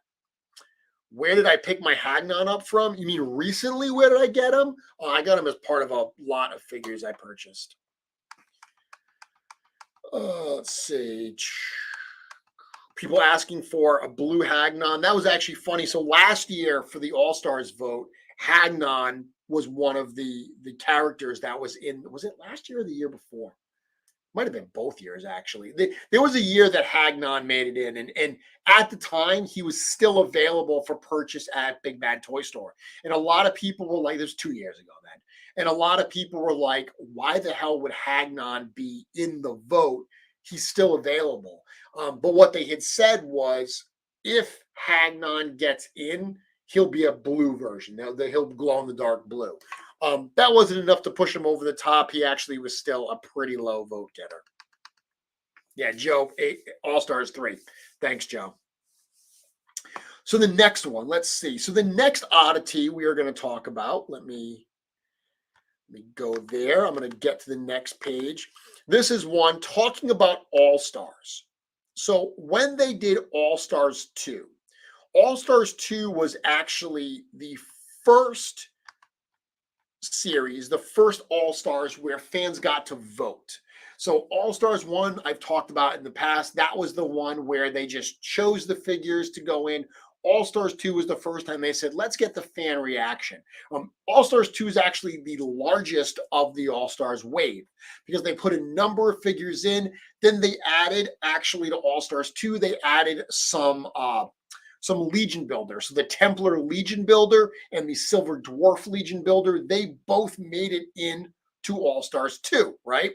Where did I pick my Hagnon up from? You mean recently? Where did I get him? Oh, I got him as part of a lot of figures I purchased. Let's see. People asking for a blue Hagnon. That was actually funny. So last year for the All-Stars vote, Hagnon was one of the characters that was in. Was it last year or the year before? Might have been both years, actually. There was a year that Hagnon made it in, and at the time, he was still available for purchase at Big Bad Toy Store. And a lot of people were like, this was 2 years ago then, and a lot of people were like, why the hell would Hagnon be in the vote? He's still available. But what they had said was, if Hagnon gets in, he'll be a blue version. Now, he'll glow in the dark blue. That wasn't enough to push him over the top. He actually was still a pretty low vote getter. Yeah, Joe, All-Stars 3. Thanks, Joe. So the next one, let's see. So the next oddity we are going to talk about, let me go there. I'm going to get to the next page. This is one talking about All-Stars. So when they did All-Stars 2, All-Stars 2 was actually the first series, the first All-Stars where fans got to vote. So All-Stars 1, I've talked about in the past. That was the one where they just chose the figures to go in. All-Stars 2 was the first time they said, let's get the fan reaction. All-Stars 2 is actually the largest of the All-Stars wave because they put a number of figures in. Then they added, actually to All-Stars 2, they added some Legion Builder. So the Templar Legion Builder and the Silver Dwarf Legion Builder, they both made it into All-Stars 2, right?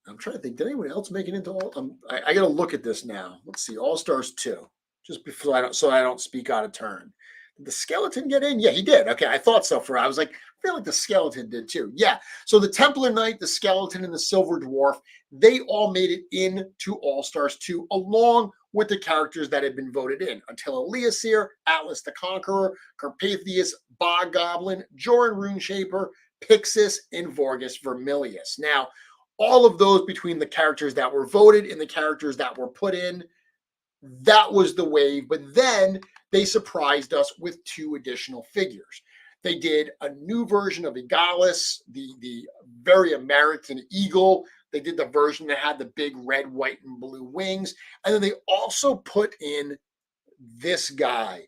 I'm trying to think, did anyone else make it into all? I got to look at this now. Let's see, All-Stars 2, just before so I don't speak out of turn. Did the Skeleton get in? Yeah, he did. Okay, I thought so I was like, I feel like the Skeleton did too. Yeah, so the Templar Knight, the Skeleton, and the Silver Dwarf, they all made it into All-Stars 2 along with the characters that had been voted in. Attila Leoseer, Atlas the Conqueror, Carpathius, Bog Goblin, Joran Runeshaper, Pixis, and Vorgus Vermilius. Now, all of those between the characters that were voted and the characters that were put in, that was the wave. But then they surprised us with 2 additional figures. They did a new version of Egalis, the very American eagle. They did the version that had the big red, white, and blue wings. And then they also put in this guy,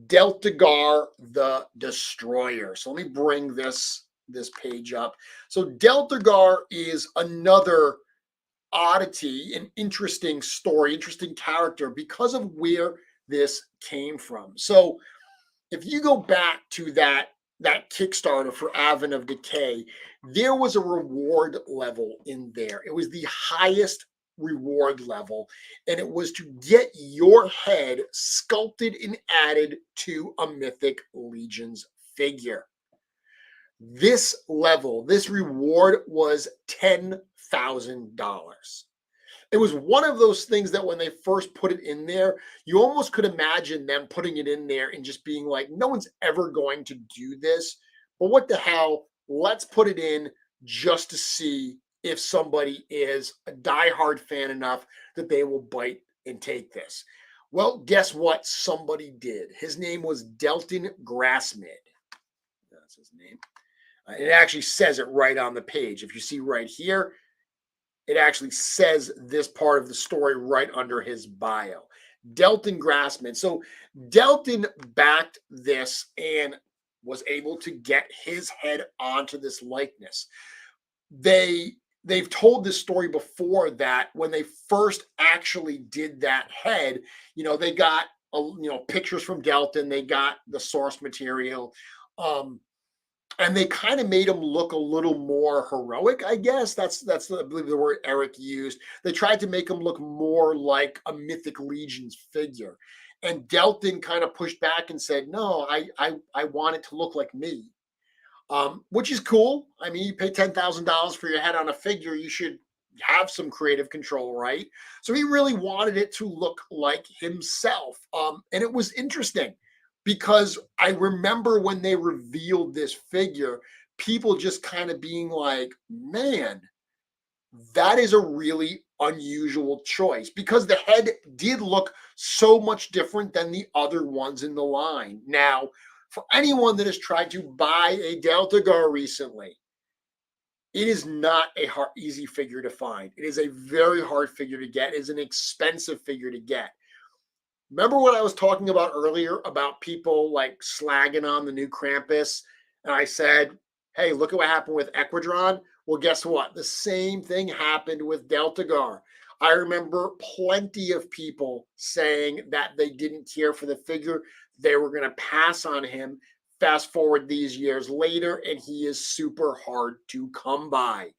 Deltagar the Destroyer. So let me bring this page up. So Deltagar is another oddity, an interesting story, interesting character because of where this came from. So if you go back to that Kickstarter for Advent of Decay, there was a reward level in there. It was the highest reward level, and it was to get your head sculpted and added to a Mythic Legions figure. This level, this reward was $10,000. It was one of those things that when they first put it in there, you almost could imagine them putting it in there and just being like, no one's ever going to do this. But what the hell? Let's put it in just to see if somebody is a diehard fan enough that they will bite and take this. Well, guess what? Somebody did. His name was Delton Grassmid. That's his name. It actually says it right on the page. If you see right here, it actually says this part of the story right under his bio. Delton Grassman. So Delton backed this and was able to get his head onto this likeness. They've told this story before that when they first actually did that head, they got pictures from Delton, they got the source material. And they kind of made him look a little more heroic, I guess. That's I believe the word Eric used. They tried to make him look more like a Mythic Legions figure. And Delton kind of pushed back and said, no, I want it to look like me. Which is cool. I mean, you pay $10,000 for your head on a figure, you should have some creative control, right? So he really wanted it to look like himself. And it was interesting, because I remember when they revealed this figure, people just kind of being like, man, that is a really unusual choice, because the head did look so much different than the other ones in the line. Now, for anyone that has tried to buy a Deltagar recently, it is not a easy figure to find. It is a very hard figure to get. It is an expensive figure to get. Remember what I was talking about earlier about people like slagging on the new Krampus? And I said, hey, look at what happened with Equidron. Well, guess what? The same thing happened with Deltagar. I remember plenty of people saying that they didn't care for the figure. They were going to pass on him. Fast forward these years later, and he is super hard to come by.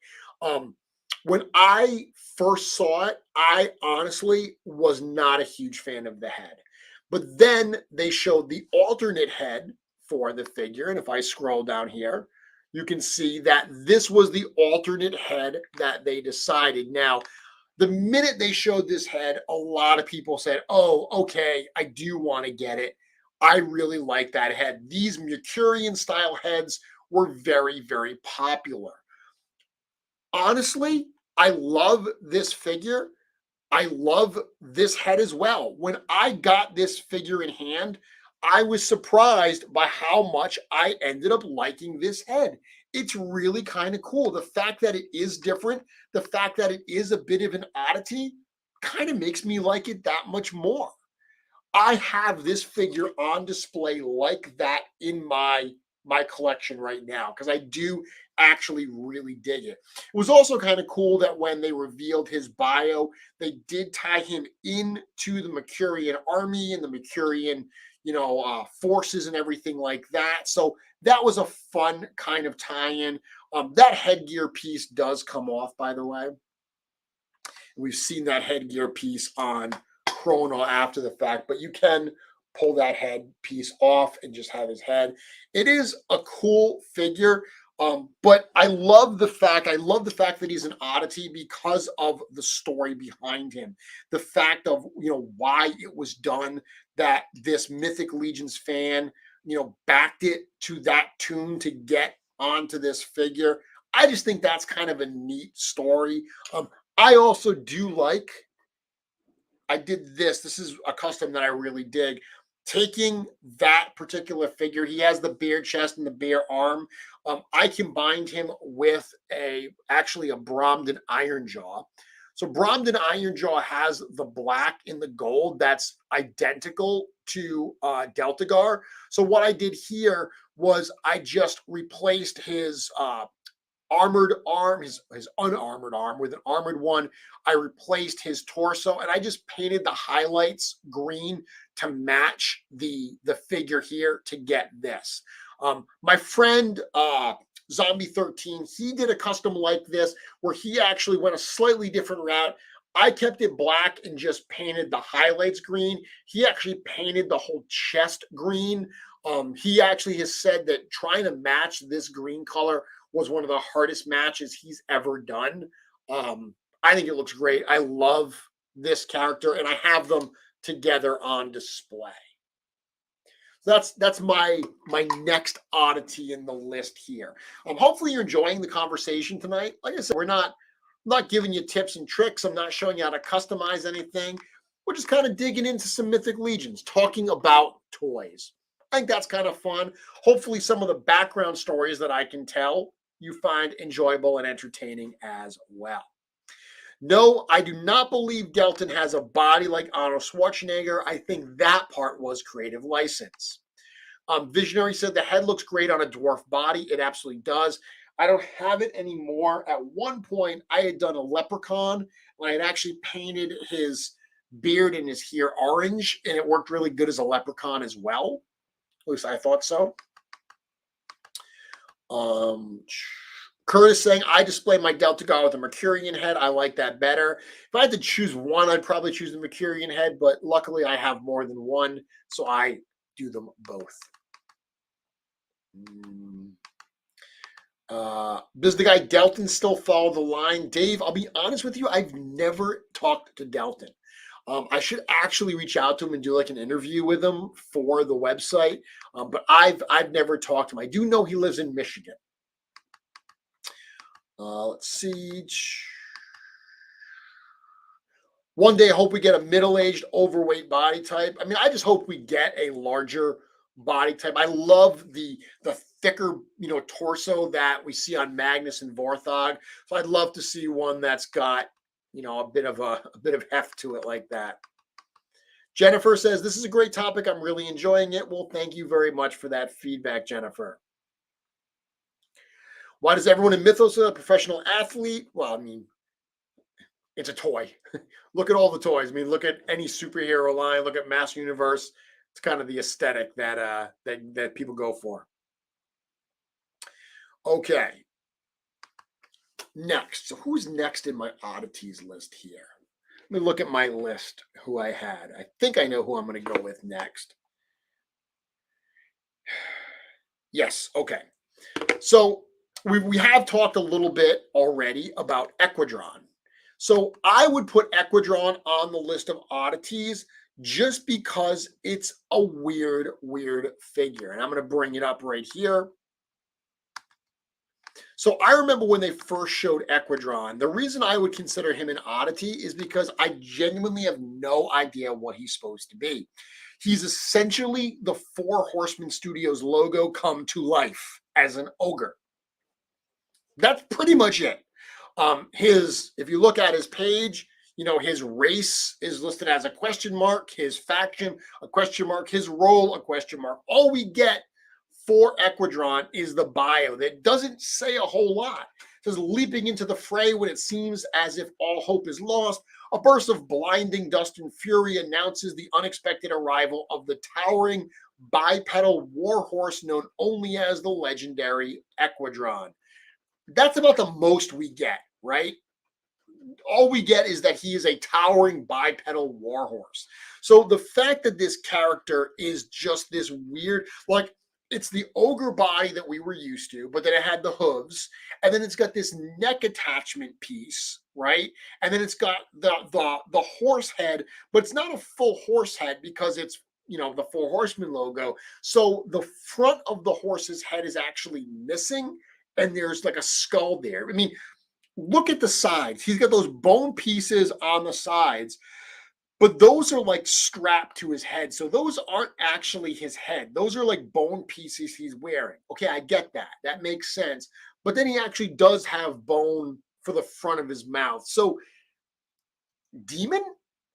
When I first saw it, I honestly was not a huge fan of the head. But then they showed the alternate head for the figure. And if I scroll down here, you can see that this was the alternate head that they decided. Now, the minute they showed this head, a lot of people said, oh, okay, I do want to get it. I really like that head. These Mercurian style heads were very, very popular. Honestly, I love this figure. I love this head as well. When I got this figure in hand, I was surprised by how much I ended up liking this head. It's really kind of cool. The fact that it is different, the fact that it is a bit of an oddity, kind of makes me like it that much more. I have this figure on display like that in my collection right now, because I do actually really dig it. It was also kind of cool that when they revealed his bio, they did tie him into the Mercurian army and the Mercurian, forces and everything like that. So that was a fun kind of tie-in. That headgear piece does come off, by the way. We've seen that headgear piece on Chrono after the fact, but you can pull that head piece off and just have his head. It is a cool figure, but I love the fact that he's an oddity because of the story behind him. The fact of why it was done, that this Mythic Legions fan backed it to that tune to get onto this figure. I just think that's kind of a neat story. I also do like. I did this. This is a custom that I really dig. taking that particular figure, he has the bear chest and the bear arm. I combined him with actually a Bromden Ironjaw. So Bromden Ironjaw has the black and the gold that's identical to Deltagar. So what I did here was I just replaced his armored arm, his unarmored arm with an armored one. I replaced his torso and I just painted the highlights green to match the figure here to get this. My friend Zombie 13, he did a custom like this where he actually went a slightly different route. I kept it black and just painted the highlights green. He actually painted the whole chest green. He actually has said that trying to match this green color was one of the hardest matches he's ever done. I think it looks great. I love this character, and I have them together on display. So that's my next oddity in the list here. Hopefully you're enjoying the conversation tonight. Like I said, I'm not giving you tips and tricks. I'm not showing you how to customize anything. We're just kind of digging into some Mythic Legions, talking about toys. I think that's kind of fun. Hopefully some of the background stories that I can tell you find enjoyable and entertaining as well. No, I do not believe Delton has a body like Arnold Schwarzenegger. I think that part was creative license. Visionary said the head looks great on a dwarf body. It absolutely does. I don't have it anymore. At one point, I had done a leprechaun and I had actually painted his beard and his hair orange, and it worked really good as a leprechaun as well. At least I thought so. Curtis saying, I display my Deltagar with a Mercurian head. I like that better. If I had to choose one, I'd probably choose the Mercurian head, but luckily I have more than one, so I do them both. Does the guy Delton still follow the line? Dave, I'll be honest with you, I've never talked to Delton. I should actually reach out to him and do like an interview with him for the website, but I've never talked to him. I do know he lives in Michigan. Let's see. One day, I hope we get a middle-aged, overweight body type. I mean, I just hope we get a larger body type. I love the thicker, torso that we see on Magnus and Vorthog. So I'd love to see one that's got, a bit of heft to it like that. Jennifer says, this is a great topic. I'm really enjoying it. Well, thank you very much for that feedback, Jennifer. Why does everyone in Mythos a professional athlete? Well, I mean, it's a toy. Look at all the toys. I mean, look at any superhero line. Look at Master Universe. It's kind of the aesthetic that that people go for. Okay. Next. So who's next in my oddities list here? Let me look at my list, who I had. I think I know who I'm going to go with next. Yes. Okay. So we have talked a little bit already about Equidron. So I would put Equidron on the list of oddities just because it's a weird figure. And I'm going to bring it up right here. So I remember when they first showed Equidron, the reason I would consider him an oddity is because I genuinely have no idea what he's supposed to be. He's essentially the Four Horsemen Studios logo come to life as an ogre. That's pretty much it. If you look at his page, his race is listed as a question mark, his faction, a question mark, his role, a question mark. All we get for Equidron is the bio that doesn't say a whole lot. It says, leaping into the fray when it seems as if all hope is lost, a burst of blinding dust and fury announces the unexpected arrival of the towering bipedal warhorse known only as the legendary Equidron. That's about the most we get, right? All we get is that he is a towering bipedal warhorse. So the fact that this character is just this weird, like, it's the ogre body that we were used to, but then it had the hooves, and then it's got this neck attachment piece, right? And then it's got the horse head, but it's not a full horse head because it's the Four Horsemen logo. So the front of the horse's head is actually missing, and there's like a skull there. I mean, look at the sides. He's got those bone pieces on the sides, but those are like strapped to his head. So those aren't actually his head. Those are like bone pieces he's wearing. Okay, I get that. That makes sense. But then he actually does have bone for the front of his mouth. So demon?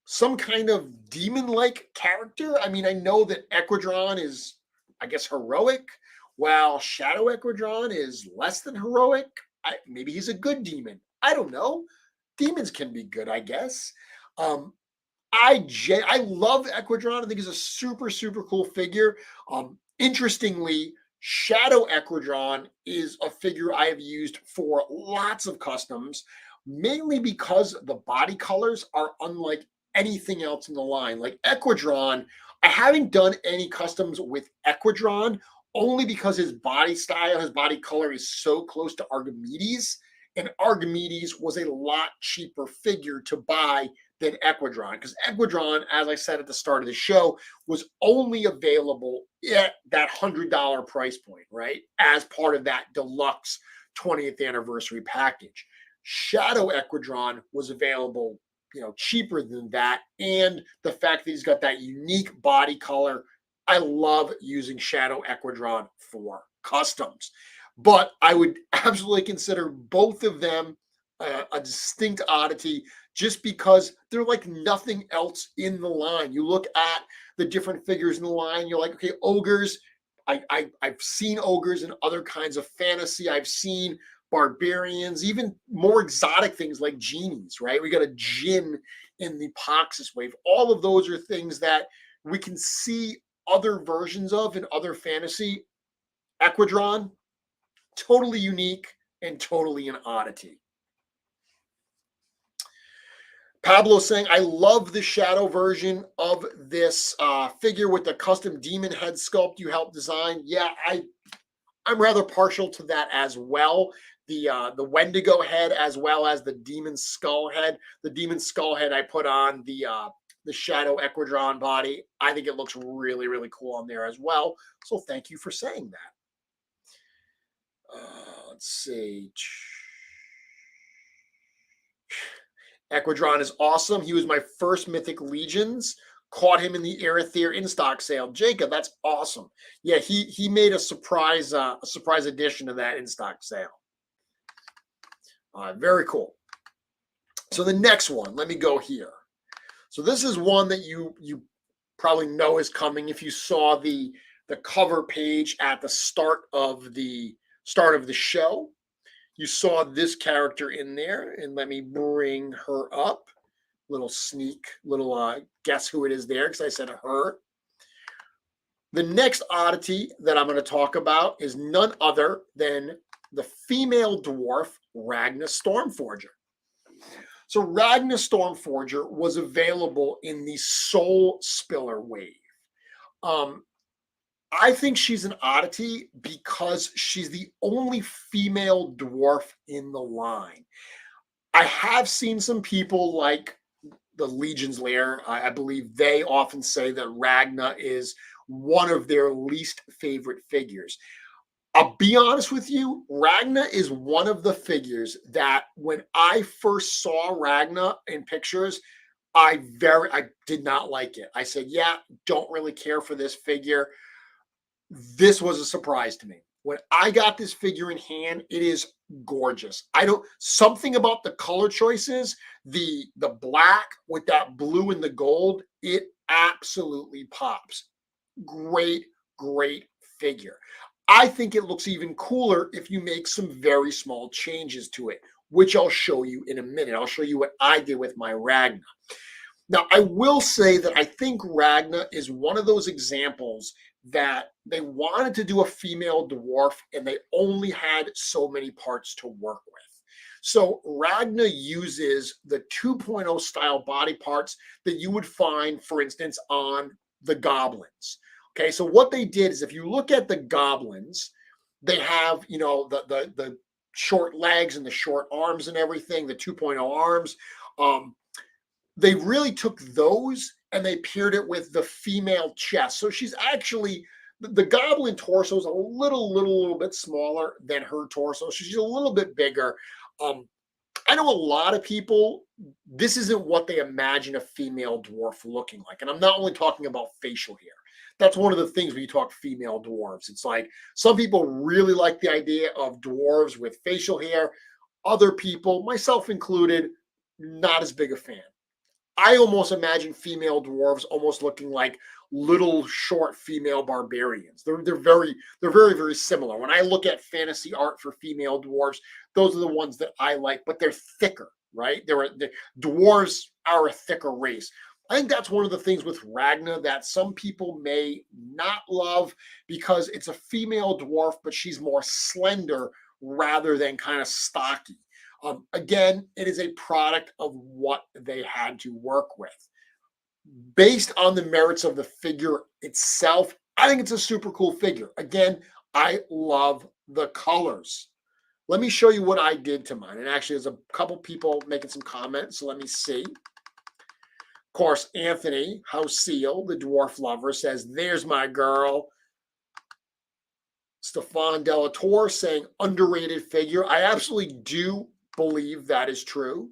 Some kind of demon-like character? I mean, I know that Equidron is, I guess, heroic, while Shadow Equidron is less than heroic. Maybe he's a good demon. I don't know. Demons can be good, I guess. I love Equidron. I think he's a super, super cool figure. Interestingly, Shadow Equidron is a figure I have used for lots of customs, mainly because the body colors are unlike anything else in the line. Like Equidron, I haven't done any customs with Equidron only because his body style, his body color is so close to Archimedes, and Archimedes was a lot cheaper figure to buy than Equidron, because Equidron, as I said at the start of the show, was only available at that $100 price point, right? As part of that deluxe 20th anniversary package. Shadow Equidron was available, cheaper than that. And the fact that he's got that unique body color, I love using Shadow Equidron for customs. But I would absolutely consider both of them a distinct oddity, just because they're like nothing else in the line. You look at the different figures in the line, you're like, okay, ogres. I've seen ogres in other kinds of fantasy. I've seen barbarians, even more exotic things like genies, right? We got a djinn in the Poxus wave. All of those are things that we can see other versions of in other fantasy. Equidron, totally unique and totally an oddity. Pablo saying, I love the shadow version of this figure with the custom demon head sculpt you helped design. Yeah, I'm rather partial to that as well. The Wendigo head as well as the demon skull head. The demon skull head I put on the Shadow Equidron body. I think it looks really, really cool on there as well. So thank you for saying that. Let's see. Equidron is awesome. He was my first Mythic Legions. Caught him in the Erethyr in stock sale. Jacob, that's awesome. Yeah, he made a surprise addition to that in stock sale. Very cool. So the next one, let me go here. So this is one that you probably know is coming if you saw the cover page at the start of the show. You saw this character in there, and let me bring her up. Little guess who it is there, because I said her. The next oddity that I'm going to talk about is none other than the female dwarf Ragna Stormforger. So Ragna Stormforger was available in the Soul Spiller wave. I think she's an oddity because she's the only female dwarf in the line. I have seen some people like the Legion's Lair. I believe they often say that Ragna is one of their least favorite figures. I'll be honest with you, Ragna is one of the figures that when I first saw Ragna in pictures, I did not like it. I said, yeah, don't really care for this figure. This was a surprise to me. When I got this figure in hand, it is gorgeous. Something about the color choices, the black with that blue and the gold, it absolutely pops. Great, great figure. I think it looks even cooler if you make some very small changes to it, which I'll show you in a minute. I'll show you what I did with my Ragna. Now, I will say that I think Ragna is one of those examples that they wanted to do a female dwarf and they only had so many parts to work with. So Ragna uses the 2.0 style body parts that you would find, for instance, on the goblins. Okay, so what they did is if you look at the goblins, they have, the short legs and the short arms and everything, the 2.0 arms. They really took those and they paired it with the female chest. So she's actually, the goblin torso is a little bit smaller than her torso. She's a little bit bigger. I know a lot of people, this isn't what they imagine a female dwarf looking like. And I'm not only talking about facial hair. That's one of the things when you talk female dwarves. It's like some people really like the idea of dwarves with facial hair. Other people, myself included, not as big a fan. I almost imagine female dwarves almost looking like little short female barbarians. They're very similar. When I look at fantasy art for female dwarves, those are the ones that I like, but they're thicker, right? The dwarves are a thicker race. I think that's one of the things with Ragna that some people may not love because it's a female dwarf, but she's more slender rather than kind of stocky. Again, it is a product of what they had to work with. Based on the merits of the figure itself, I think it's a super cool figure. Again, I love the colors. Let me show you what I did to mine. And actually, there's a couple people making some comments, so let me see. Of course, Anthony Houseel, the dwarf lover, says, there's my girl. Stefan Delator saying, underrated figure. I absolutely do believe that is true.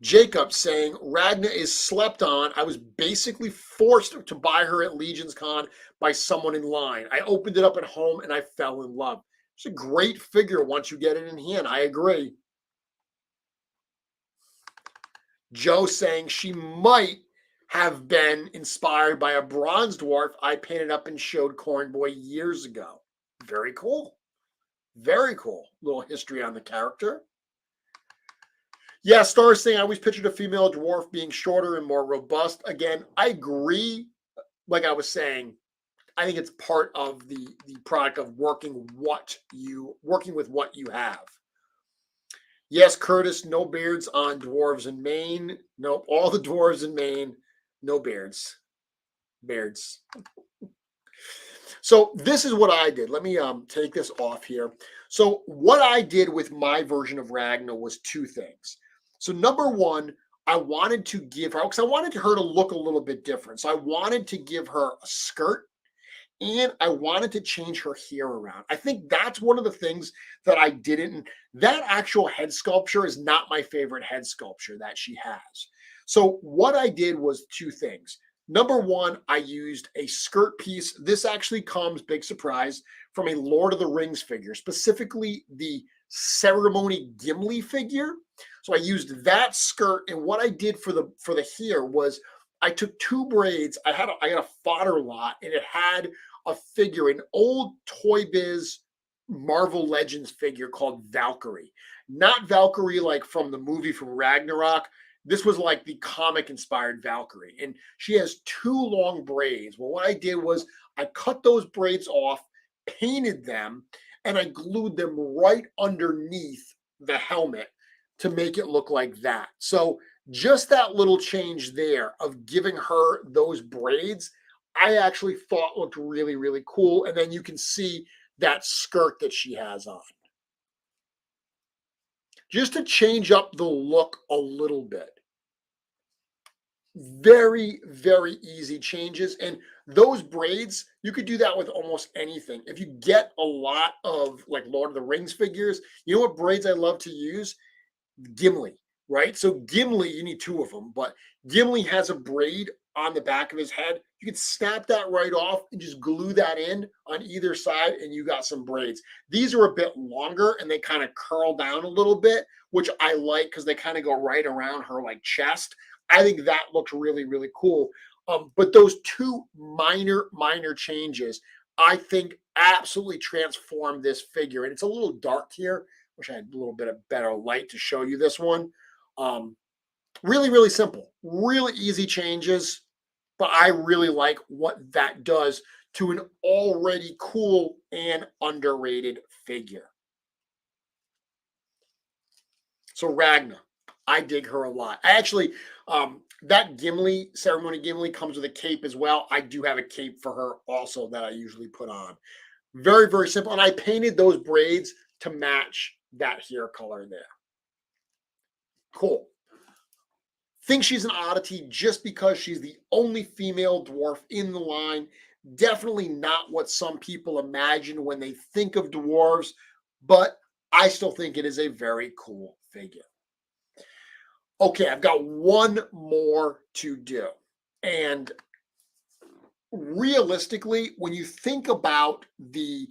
Jacob saying, Ragna is slept on. I was basically forced to buy her at Legions Con by someone in line. I opened it up at home and I fell in love. It's a great figure once you get it in hand. I agree. Joe saying she might have been inspired by a bronze dwarf I painted up and showed Corn Boy years ago. Very cool. Very cool. Little history on the character. Yeah, Star is saying I always pictured a female dwarf being shorter and more robust. Again, I agree. Like I was saying, I think it's part of the product of working with what you have. Yes, Curtis, no beards on dwarves in Maine. Nope, all the dwarves in Maine, no beards. Beards. So this is what I did. Let me take this off here. So what I did with my version of Ragna was two things. So number one, I wanted to give her, because I wanted her to look a little bit different. So I wanted to give her a skirt and I wanted to change her hair around. I think that's one of the things that I didn't. That actual head sculpture is not my favorite head sculpture that she has. So what I did was two things. Number one, I used a skirt piece. This actually comes, big surprise, from a Lord of the Rings figure, specifically the Ceremony Gimli figure. So I used that skirt, and what I did for the hair was I took two braids. I got a fodder lot, and it had a figure, an old Toy Biz Marvel Legends figure called Valkyrie. Not Valkyrie like from the movie from Ragnarok. This was like the comic inspired Valkyrie. And she has two long braids. Well, what I did was I cut those braids off, painted them, and I glued them right underneath the helmet to make it look like that. So just that little change there of giving her those braids, I actually thought looked really, really cool. And then you can see that skirt that she has on. Just to change up the look a little bit. Very, very easy changes. And those braids, you could do that with almost anything. If you get a lot of like Lord of the Rings figures, you know what braids I love to use? Gimli, right? So Gimli, you need two of them, but Gimli has a braid on the back of his head. You can snap that right off and just glue that in on either side, and you got some braids. These are a bit longer and they kind of curl down a little bit, which I like because they kind of go right around her like chest. I think that looks really, really cool. But those two minor changes, I think absolutely transform this figure. And it's a little dark here. Wish I had a little bit of better light to show you this one. Really, really simple. Really easy changes. But I really like what that does to an already cool and underrated figure. So Ragna, I dig her a lot. I actually, that Gimli, Ceremony Gimli, comes with a cape as well. I do have a cape for her also that I usually put on. Very, very simple. And I painted those braids to match that hair color there. Cool. Think she's an oddity just because she's the only female dwarf in the line. Definitely not what some people imagine when they think of dwarves, but I still think it is a very cool figure. Okay, I've got one more to do. And realistically, when you think about the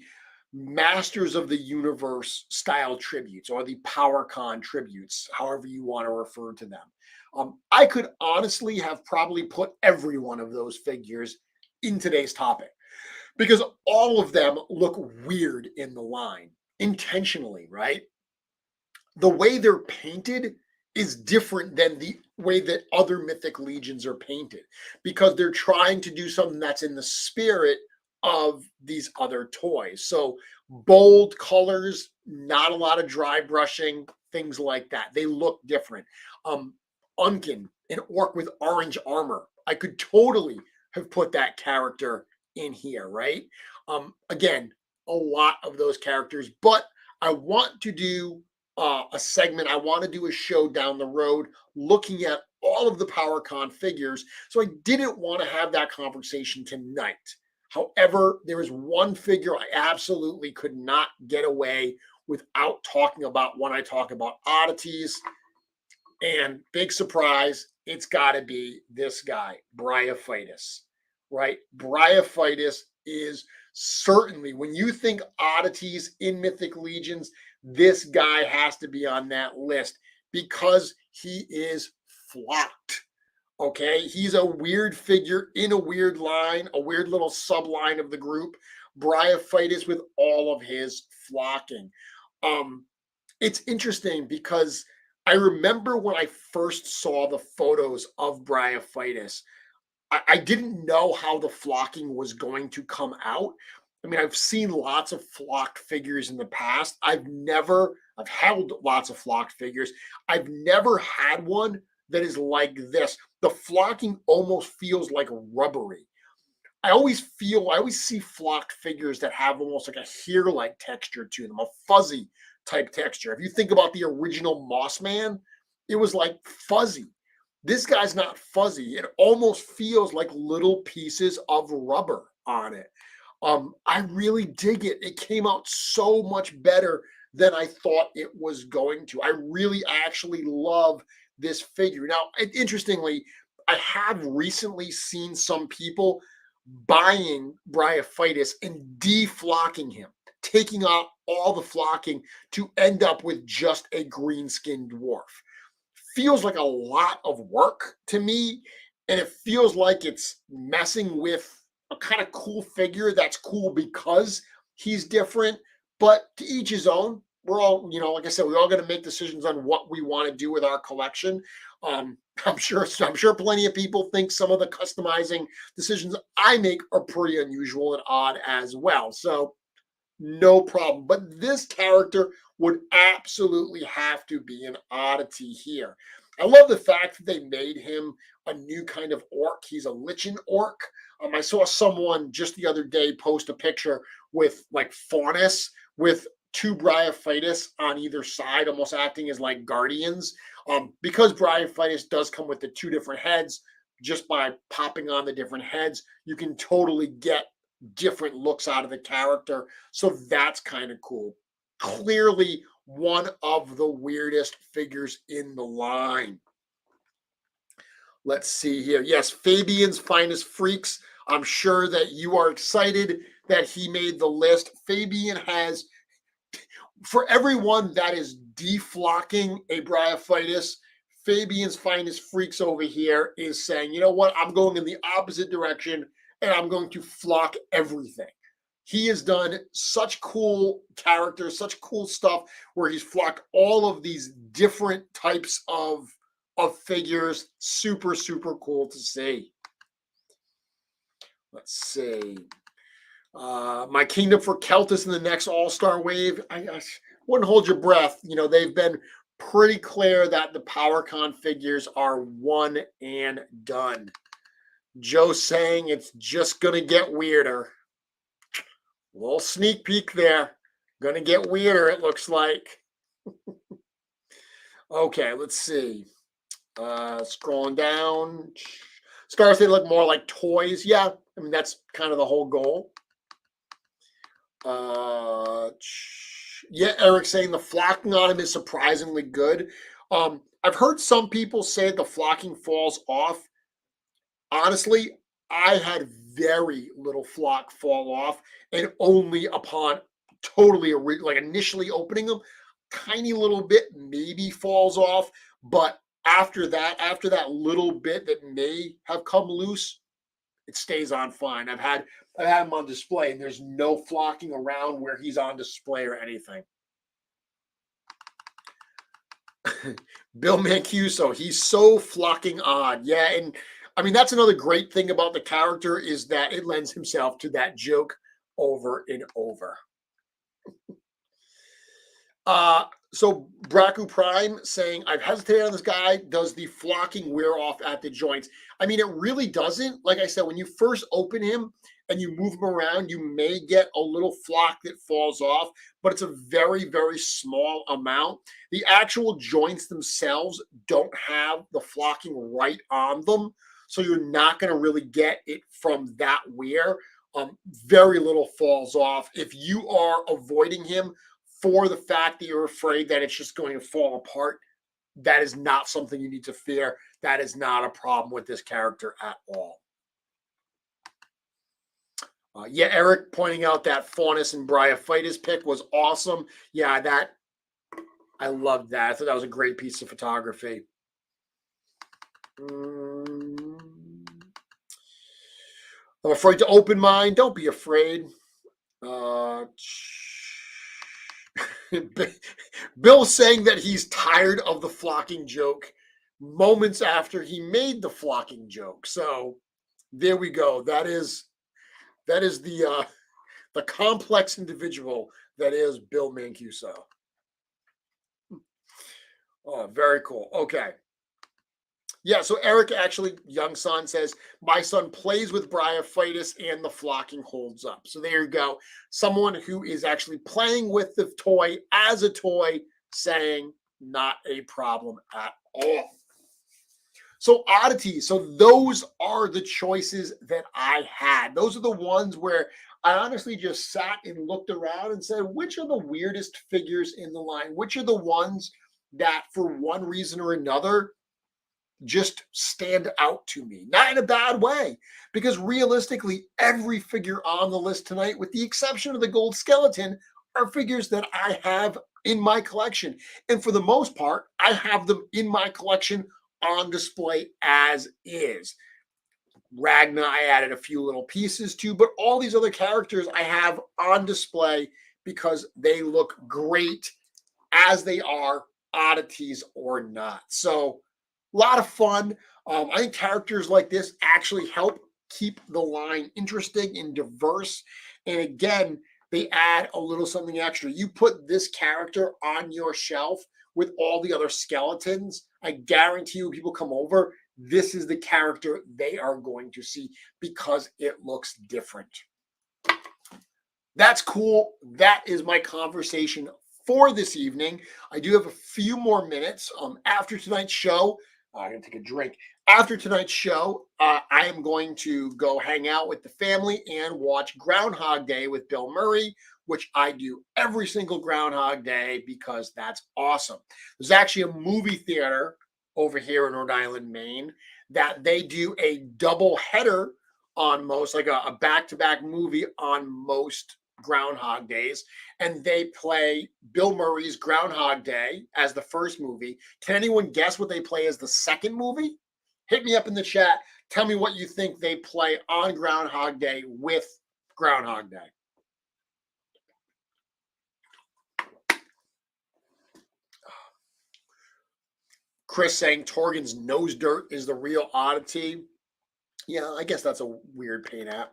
Masters of the Universe style tributes or the PowerCon tributes, however you want to refer to them, I could honestly have probably put every one of those figures in today's topic because all of them look weird in the line intentionally, right? The way they're painted is different than the way that other Mythic Legions are painted because they're trying to do something that's in the spirit of these other toys. So bold colors, not a lot of dry brushing, things like that. They look different. Unkin, an orc with orange armor. I could totally have put that character in here, right? Again, a lot of those characters, but I want to do a segment. I want to do a show down the road looking at all of the PowerCon figures. So I didn't want to have that conversation tonight. However, there is one figure I absolutely could not get away without talking about when I talk about oddities. And big surprise, it's got to be this guy, Bryophytus, right? Bryophytus is certainly, when you think oddities in Mythic Legions, this guy has to be on that list because he is flocked. Okay, he's a weird figure in a weird line, a weird little subline of the group. Bryophytus with all of his flocking. Um, it's interesting because I remember when I first saw the photos of Bryophytus, I didn't know how the flocking was going to come out. I mean, I've seen lots of flocked figures in the past. I've held lots of flocked figures. I've never had one that is like this. The flocking almost feels like rubbery. I always see flocked figures that have almost like a hair-like texture to them, a fuzzy type texture. If you think about the original Moss Man, it was like fuzzy. This guy's not fuzzy. It almost feels like little pieces of rubber on it. I really dig it. It came out so much better than I thought it was going to. I really actually love this figure. Now, interestingly, I have recently seen some people buying Bryophytus and deflocking him, taking out all the flocking to end up with just a green skinned dwarf. Feels like a lot of work to me, and it feels like it's messing with a kind of cool figure that's cool because he's different, but to each his own. We're all, like I said, we're all going to make decisions on what we want to do with our collection. I'm sure plenty of people think some of the customizing decisions I make are pretty unusual and odd as well. So no problem. But this character would absolutely have to be an oddity here. I love the fact that they made him a new kind of orc. He's a lichen orc. I saw someone just the other day post a picture with like Faunus with two Bryophytus on either side, almost acting as like guardians. Because Bryophytus does come with the two different heads, just by popping on the different heads, you can totally get different looks out of the character. So that's kind of cool. Clearly one of the weirdest figures in the line. Let's see here. Yes, Fabian's Finest Freaks. I'm sure that you are excited that he made the list. Fabian has, for everyone that is deflocking a Bryophytus, Fabian's Finest Freaks over here is saying, you know what, I'm going in the opposite direction and I'm going to flock everything. He has done such cool characters, such cool stuff where he's flocked all of these different types of figures. Super, super cool to see. Let's see. My Kingdom for Keltis in the next All-Star Wave. I wouldn't hold your breath. They've been pretty clear that the PowerCon figures are one and done. Joe saying it's just going to get weirder. A little sneak peek there. Going to get weirder, it looks like. Okay, let's see. Scrolling down. Scars, they look more like toys. Yeah, I mean, that's kind of the whole goal. Yeah, Eric saying the flocking on him is surprisingly good. I've heard some people say the flocking falls off. Honestly, I had very little flock fall off, and only upon totally like initially opening them, tiny little bit maybe falls off, but after that little bit that may have come loose, it stays on fine. I've had him on display, and there's no flocking around where he's on display or anything. Bill Mancuso, he's so flocking odd. Yeah, and I mean that's another great thing about the character is that it lends himself to that joke over and over. So Braku Prime saying, I've hesitated on this guy. Does the flocking wear off at the joints? I mean, it really doesn't. Like I said, when you first open him and you move him around, you may get a little flock that falls off, but it's a very, very small amount. The actual joints themselves don't have the flocking right on them, so you're not going to really get it from that wear. Very little falls off. If you are avoiding him for the fact that you're afraid that it's just going to fall apart, that is not something you need to fear. That is not a problem with this character at all. Yeah, Eric pointing out that Faunus and Bryophytus pick was awesome. Yeah, I loved that. I thought that was a great piece of photography. I'm afraid to open mine. Don't be afraid. Bill saying that he's tired of the flocking joke moments after he made the flocking joke. So there we go. That is the complex individual that is Bill Mancuso. Oh, very cool. Okay. Yeah, so Eric actually, young son, says, my son plays with Bryophytus and the flocking holds up. So there you go. Someone who is actually playing with the toy as a toy saying not a problem at all. So oddities. So those are the choices that I had. Those are the ones where I honestly just sat and looked around and said, which are the weirdest figures in the line? Which are the ones that for one reason or another just stand out to me, not in a bad way, because realistically, every figure on the list tonight, with the exception of the gold skeleton, are figures that I have in my collection. And for the most part, I have them in my collection on display as is. Ragna, I added a few little pieces to, but all these other characters I have on display because they look great as they are, oddities or not. So a lot of fun. I think characters like this actually help keep the line interesting and diverse. And again, they add a little something extra. You put this character on your shelf with all the other skeletons, I guarantee you when people come over, this is the character they are going to see because it looks different. That's cool. That is my conversation for this evening. I do have a few more minutes after tonight's show. I'm going to take a drink. After tonight's show, I am going to go hang out with the family and watch Groundhog Day with Bill Murray, which I do every single Groundhog Day because that's awesome. There's actually a movie theater over here in Rhode Island, Maine, that they do a double header on most, like a back-to-back movie on most Groundhog Days, and they play Bill Murray's Groundhog Day as the first movie. Can anyone guess what they play as the second movie? Hit me up in the chat. Tell me what you think they play on Groundhog Day with Groundhog Day. Chris saying Torgan's nose dirt is the real oddity. Yeah, I guess that's a weird paint app.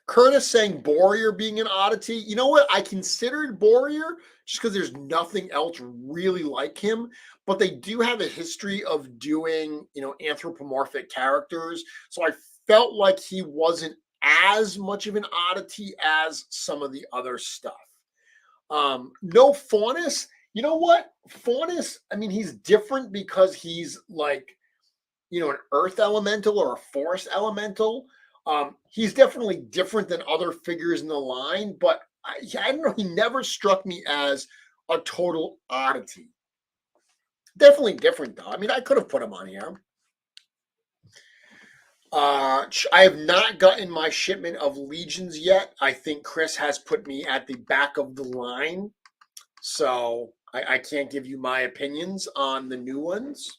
Curtis saying Borrier being an oddity. You know what? I considered Borrier just because there's nothing else really like him, but they do have a history of doing, anthropomorphic characters. So I felt like he wasn't as much of an oddity as some of the other stuff. No Faunus. You know what? Faunus, I mean, he's different because he's like an earth elemental or a forest elemental. He's definitely different than other figures in the line, but I don't know. He never struck me as a total oddity. Definitely different though. I mean, I could have put him on here. I have not gotten my shipment of Legions yet. I think Chris has put me at the back of the line, so I can't give you my opinions on the new ones.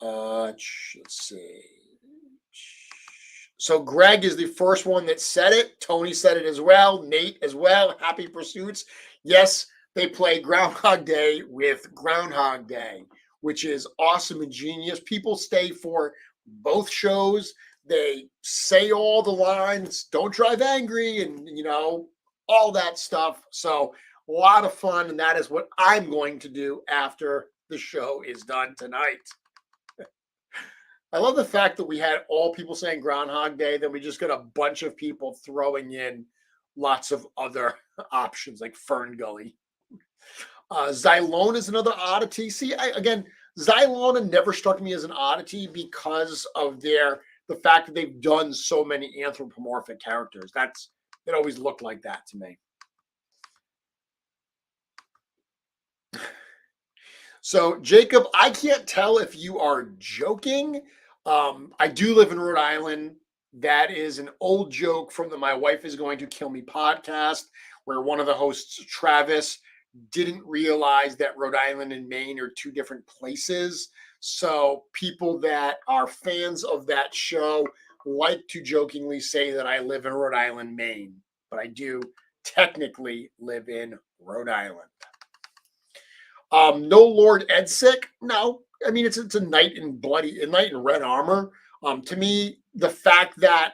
Let's see. So Greg is the first one that said it. Tony said it as well. Nate as well. Happy Pursuits. Yes, they play Groundhog Day with Groundhog Day, which is awesome and genius. People stay for both shows. They say all the lines, don't drive angry, and all that stuff. So a lot of fun, and that is what I'm going to do after the show is done tonight. I love the fact that we had all people saying Groundhog Day, then we just got a bunch of people throwing in lots of other options like Fern Gully. Xylona is another oddity. See, again, Xylona never struck me as an oddity because of the fact that they've done so many anthropomorphic characters. It always looked like that to me. So, Jacob, I can't tell if you are joking. I do live in Rhode Island. That is an old joke from the My Wife is Going to Kill Me podcast, where one of the hosts, Travis, didn't realize that Rhode Island and Maine are two different places. So people that are fans of that show like to jokingly say that I live in Rhode Island, Maine, but I do technically live in Rhode Island. No Lord Edsic. No, I mean it's a knight in red armor. To me, the fact that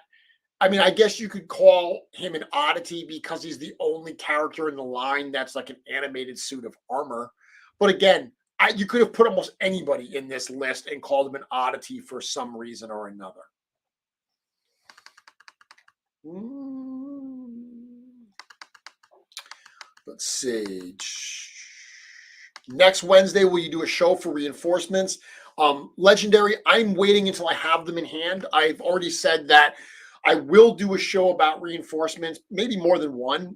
I guess you could call him an oddity because he's the only character in the line that's like an animated suit of armor. But again, you could have put almost anybody in this list and called him an oddity for some reason or another. Let's see. Next Wednesday, will you do a show for reinforcements? Legendary, I'm waiting until I have them in hand. I've already said that I will do a show about reinforcements, maybe more than one.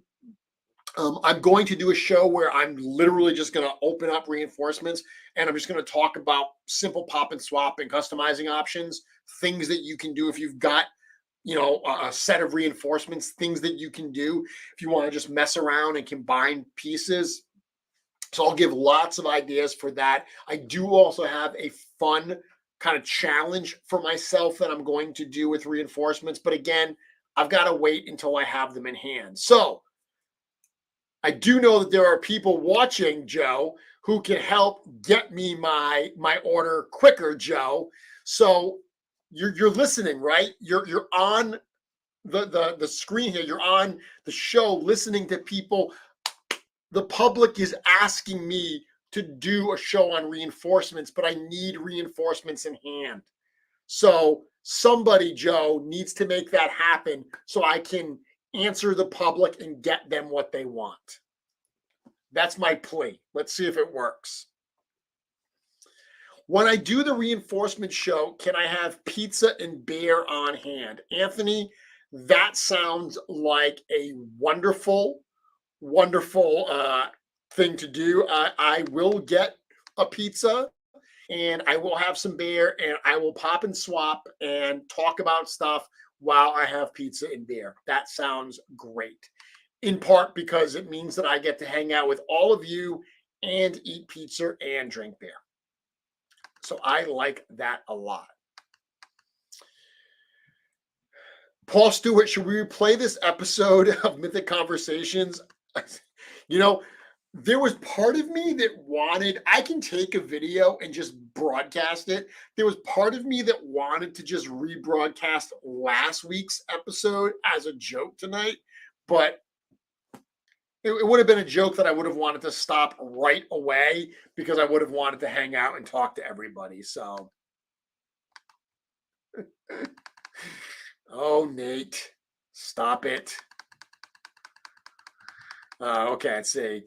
I'm going to do a show where I'm literally just going to open up reinforcements and I'm just going to talk about simple pop and swap and customizing options, things that you can do if you've got a set of reinforcements, things that you can do if you want to just mess around and combine pieces. So I'll give lots of ideas for that. I do also have a fun kind of challenge for myself that I'm going to do with reinforcements. But again, I've got to wait until I have them in hand. So I do know that there are people watching, Joe, who can help get me my order quicker, Joe. So you're listening, right? You're on the screen here. You're on the show listening to people. The public is asking me to do a show on reinforcements, but I need reinforcements in hand. So somebody, Joe, needs to make that happen so I can answer the public and get them what they want. That's my plea. Let's see if it works. When I do the reinforcement show, can I have pizza and beer on hand? Anthony, that sounds like a wonderful thing to do. I will get a pizza and I will have some beer and I will pop and swap and talk about stuff while I have pizza and beer. That sounds great. In part because it means that I get to hang out with all of you and eat pizza and drink beer. So I like that a lot. Paul Stewart, should we replay this episode of Mythic Conversations? There was part of me that wanted, I can take a video and just broadcast it. There was part of me that wanted to just rebroadcast last week's episode as a joke tonight, but it would have been a joke that I would have wanted to stop right away because I would have wanted to hang out and talk to everybody. So, oh, Nate, stop it. Okay, let's see.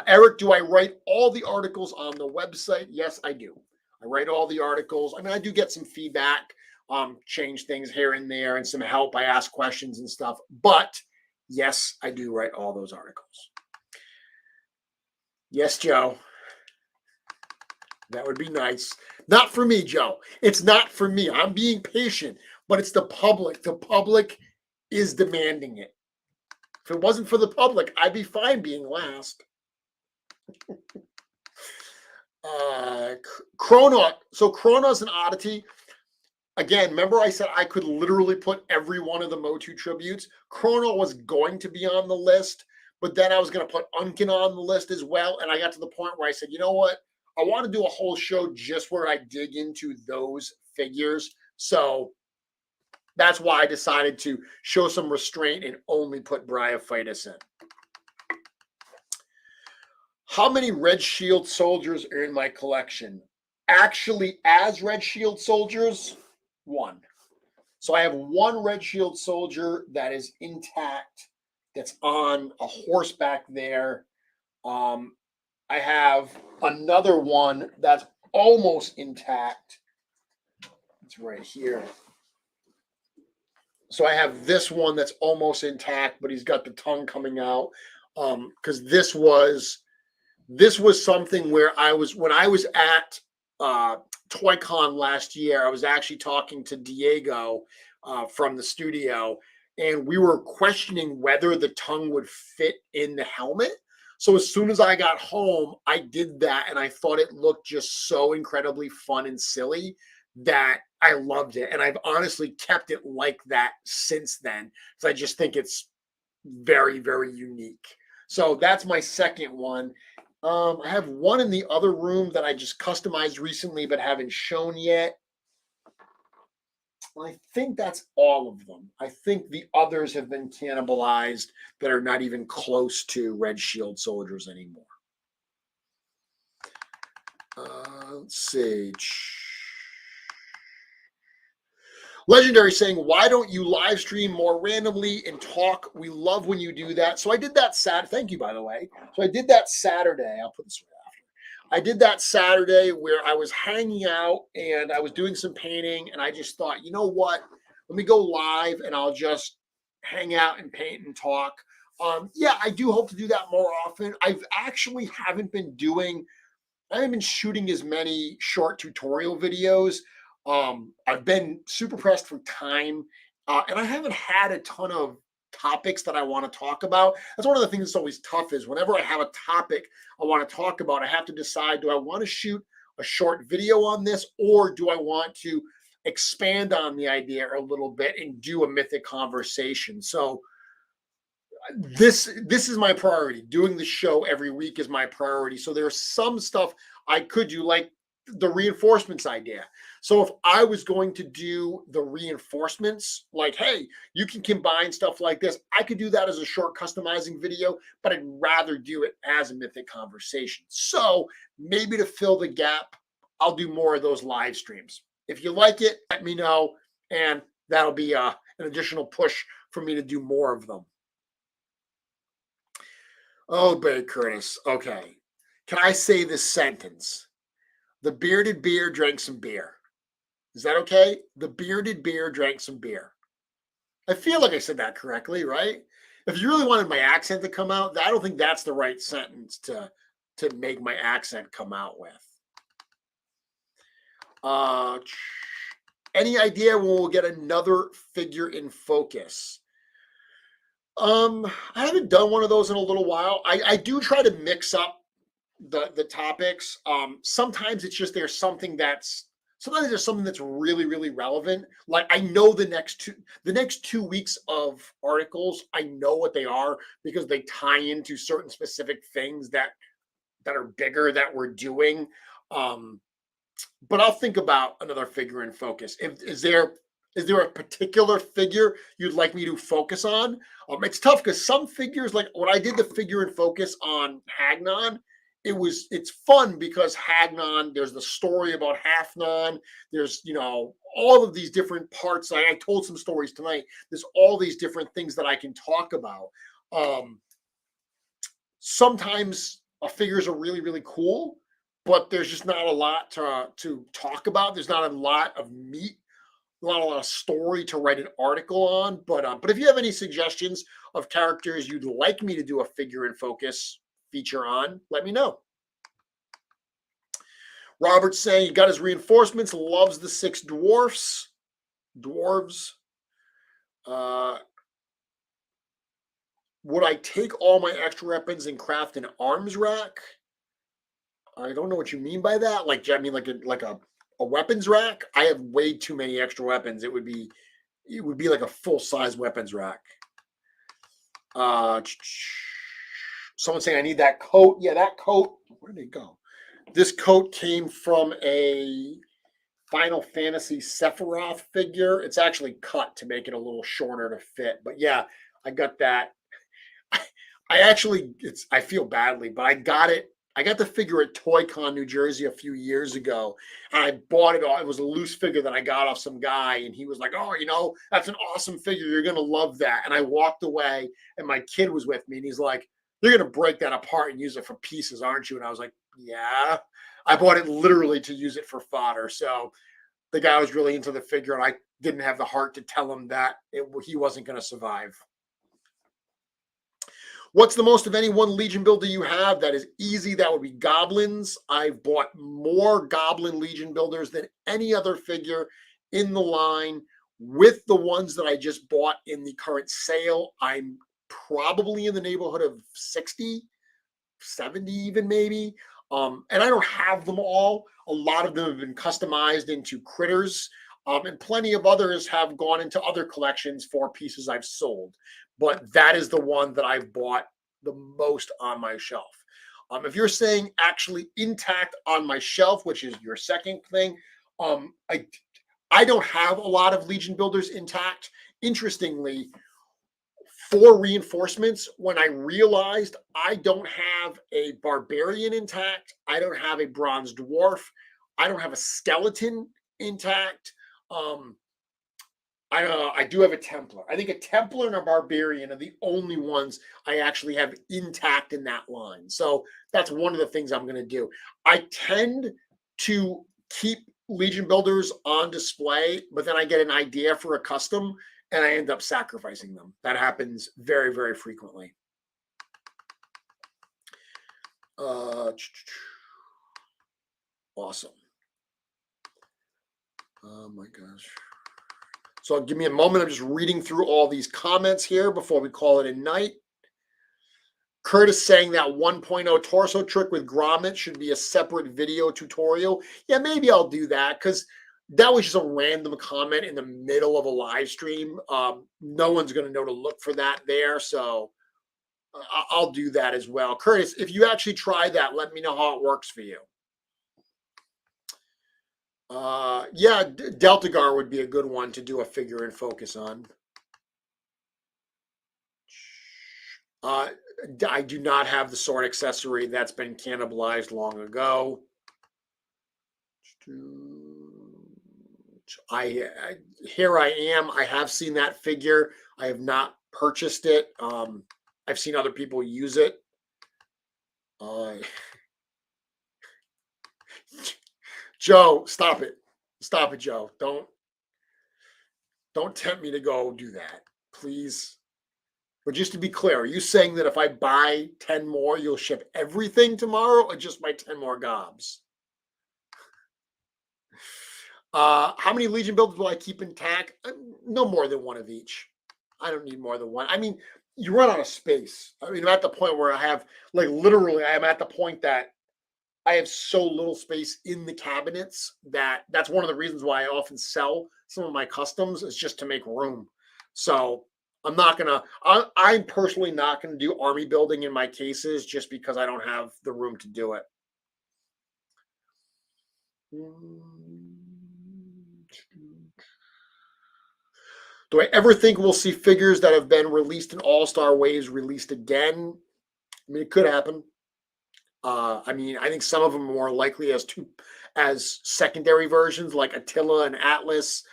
Eric, do I write all the articles on the website? Yes, I do. I write all the articles. I mean, I do get some feedback, change things here and there, and some help. I ask questions and stuff. But yes, I do write all those articles. Yes, Joe. That would be nice. Not for me, Joe. It's not for me. I'm being patient, but it's the public. The public is demanding it. If it wasn't for the public, I'd be fine being last. Chrono. So Chrono's an oddity. Again, remember I said I could literally put every one of the Motu tributes. Chrono was going to be on the list, but then I was going to put Unkin on the list as well. And I got to the point where I said, you know what? I want to do a whole show just where I dig into those figures. So that's why I decided to show some restraint and only put Bryophytus in. How many Red Shield soldiers are in my collection? Actually, as Red Shield soldiers, 1. So I have 1 Red Shield soldier that is intact, that's on a horseback there. I have another one that's almost intact. It's right here. So I have this one that's almost intact, but he's got the tongue coming out. Because this was something where when I was at ToyCon last year, I was actually talking to Diego from the studio, and we were questioning whether the tongue would fit in the helmet. So as soon as I got home, I did that, and I thought it looked just so incredibly fun and silly that I loved it. And I've honestly kept it like that since then, because I just think it's very, very unique. So that's my second one. I have one in the other room that I just customized recently but haven't shown yet. I think that's all of them. I think the others have been cannibalized that are not even close to Red Shield soldiers anymore. Let's see. Legendary saying, why don't you live stream more randomly and talk? We love when you do that. So I did that Saturday. Thank you, by the way. So I did that Saturday. I'll put this right after. I did that Saturday where I was hanging out and I was doing some painting, and I just thought, you know what? Let me go live and I'll just hang out and paint and talk. Yeah, I do hope to do that more often. I haven't been shooting as many short tutorial videos. I've been super pressed for time, and I haven't had a ton of topics that I want to talk about. That's one of the things that's always tough is whenever I have a topic I want to talk about, I have to decide, do I want to shoot a short video on this, or do I want to expand on the idea a little bit and do a mythic conversation? So this is my priority. Doing the show every week is my priority. So there's some stuff I could do, like the reinforcements idea. So if I was going to do the reinforcements, like, hey, you can combine stuff like this, I could do that as a short customizing video, but I'd rather do it as a mythic conversation. So maybe to fill the gap, I'll do more of those live streams. If you like it, let me know, and that'll be an additional push for me to do more of them. Oh, Barry Curtis. Okay. Can I say this sentence? The bearded bear drank some beer. Is that okay? The bearded bear drank some beer. I feel like I said that correctly, right? If you really wanted my accent to come out, I don't think that's the right sentence to make my accent come out with. Any idea when we'll get another figure in focus? I haven't done one of those in a little while. I do try to mix up the topics. Sometimes it's just there's something that's really, really relevant. Like I know the next 2 weeks of articles, I know what they are because they tie into certain specific things that are bigger that we're doing. But I'll think about another figure in focus. Is there a particular figure you'd like me to focus on? It's tough because some figures, like when I did the figure in focus on Hagnon, it's fun because Hagnon, there's the story about Hagnon. There's, all of these different parts. I told some stories tonight. There's all these different things that I can talk about. Sometimes figures are really, really cool, but there's just not a lot to talk about. There's not a lot of meat, not a lot of story to write an article on. But if you have any suggestions of characters you'd like me to do a figure in focus feature on, let me know. Robert's saying he got his reinforcements, loves the 6 dwarves. Would I take all my extra weapons and craft an arms rack? I don't know what you mean by that. Like, I mean, like a weapons rack? I have way too many extra weapons. It would be like a full-size weapons rack. Someone saying I need that coat. Yeah, that coat. Where did it go? This coat came from a Final Fantasy Sephiroth figure. It's actually cut to make it a little shorter to fit. But yeah, I got that. I feel badly, but I got it. I got the figure at ToyCon, New Jersey a few years ago. And I bought it. It was a loose figure that I got off some guy. And he was like, oh, that's an awesome figure. You're going to love that. And I walked away and my kid was with me. And he's like, you're going to break that apart and use it for pieces, aren't you? And I was like, yeah. I bought it literally to use it for fodder. So the guy was really into the figure. And I didn't have the heart to tell him that he wasn't going to survive. What's the most of any one Legion builder you have? That is easy. That would be goblins. I've bought more Goblin Legion builders than any other figure in the line. With the ones that I just bought in the current sale, I'm probably in the neighborhood of 60, 70 even maybe. And I don't have them all. A lot of them have been customized into critters. And plenty of others have gone into other collections for pieces I've sold. But that is the one that I've bought the most on my shelf. If you're saying actually intact on my shelf, which is your second thing, I don't have a lot of Legion builders intact. Interestingly, for reinforcements, when I realized I don't have a barbarian intact, I don't have a bronze dwarf, I don't have a skeleton intact. I do have a Templar. I think a Templar and a Barbarian are the only ones I actually have intact in that line. So that's one of the things I'm going to do. I tend to keep Legion builders on display, but then I get an idea for a custom and I end up sacrificing them. That happens very, very frequently. Awesome. Oh my gosh. So give me a moment. I'm just reading through all these comments here before we call it a night. Curtis saying that 1.0 torso trick with grommet should be a separate video tutorial. Yeah, maybe I'll do that because that was just a random comment in the middle of a live stream. No one's going to know to look for that there. So I'll do that as well. Curtis, if you actually try that, let me know how it works for you. Yeah, Deltagar would be a good one to do a figure and focus on. I do not have the sword accessory. That's been cannibalized long ago. Here I am. I have seen that figure. I have not purchased it. I've seen other people use it. Joe, stop it. Stop it, Joe. Don't tempt me to go do that, please. But just to be clear, are you saying that if I buy 10 more, you'll ship everything tomorrow or just my 10 more gobs? How many Legion builders will I keep intact? No more than one of each. I don't need more than one. I mean, you run out of space. I mean, I'm at the point where I have, like, literally, I'm at the point that I have so little space in the cabinets that's one of the reasons why I often sell some of my customs is just to make room. So I'm personally not going to do army building in my cases just because I don't have the room to do it. Do I ever think we'll see figures that have been released in All-Star Waves released again? I mean, it could happen. I mean, I think some of them are more likely as secondary versions like Attila and Atlas.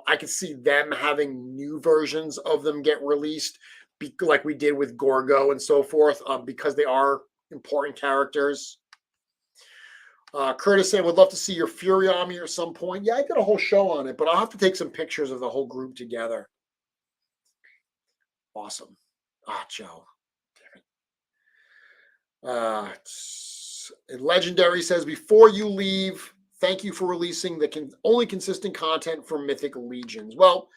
I could see them having new versions of them get released, like we did with Gorgo and so forth, because they are important characters. Curtis said, would love to see your Fury Army at some point. Yeah, I did a whole show on it, but I'll have to take some pictures of the whole group together. Awesome. Joe. Damn it. Legendary says, before you leave, thank you for releasing the only consistent content for Mythic Legions. Well,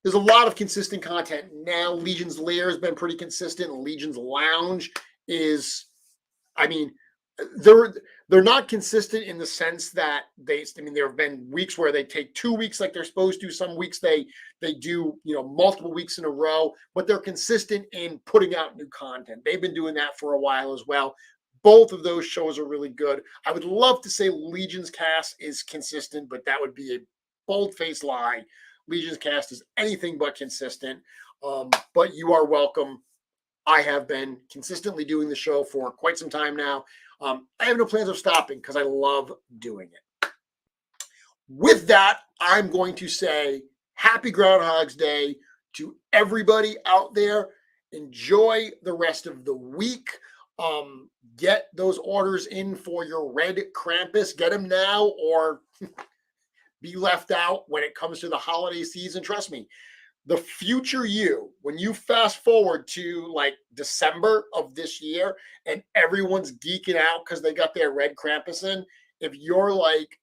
there's a lot of consistent content now. Legion's Lair has been pretty consistent. Legion's Lounge is, I mean, they're not consistent in the sense that there have been weeks where they take 2 weeks like they're supposed to. Some weeks they do, multiple weeks in a row, but they're consistent in putting out new content. They've been doing that for a while as well. Both of those shows are really good. I would love to say Legion's cast is consistent, but that would be a bold-faced lie. Legion's cast is anything but consistent, but you are welcome. I have been consistently doing the show for quite some time now. I have no plans of stopping because I love doing it. With that, I'm going to say happy Groundhog's Day to everybody out there. Enjoy the rest of the week. Get those orders in for your RED Krampus. Get them now or be left out when it comes to the holiday season. Trust me, the future you, when you fast forward to like December of this year and everyone's geeking out because they got their RED Krampus in, if you're like,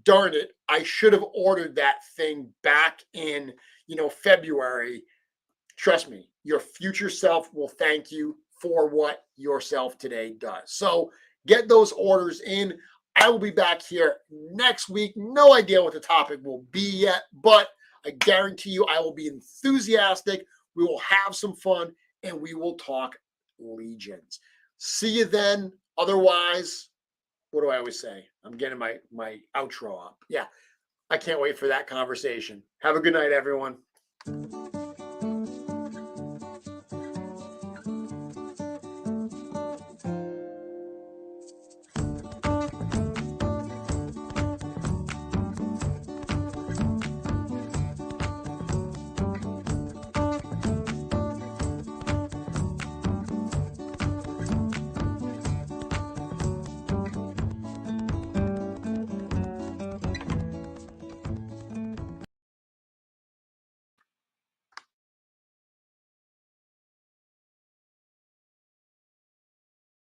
darn it, I should have ordered that thing back in, February, trust me, your future self will thank you for what yourself today does. So get those orders in. I will be back here next week. No idea what the topic will be yet, but I guarantee you I will be enthusiastic. We will have some fun and we will talk Legions. See you then. Otherwise, what do I always say? I'm getting my outro up. Yeah, I can't wait for that conversation. Have a good night, everyone.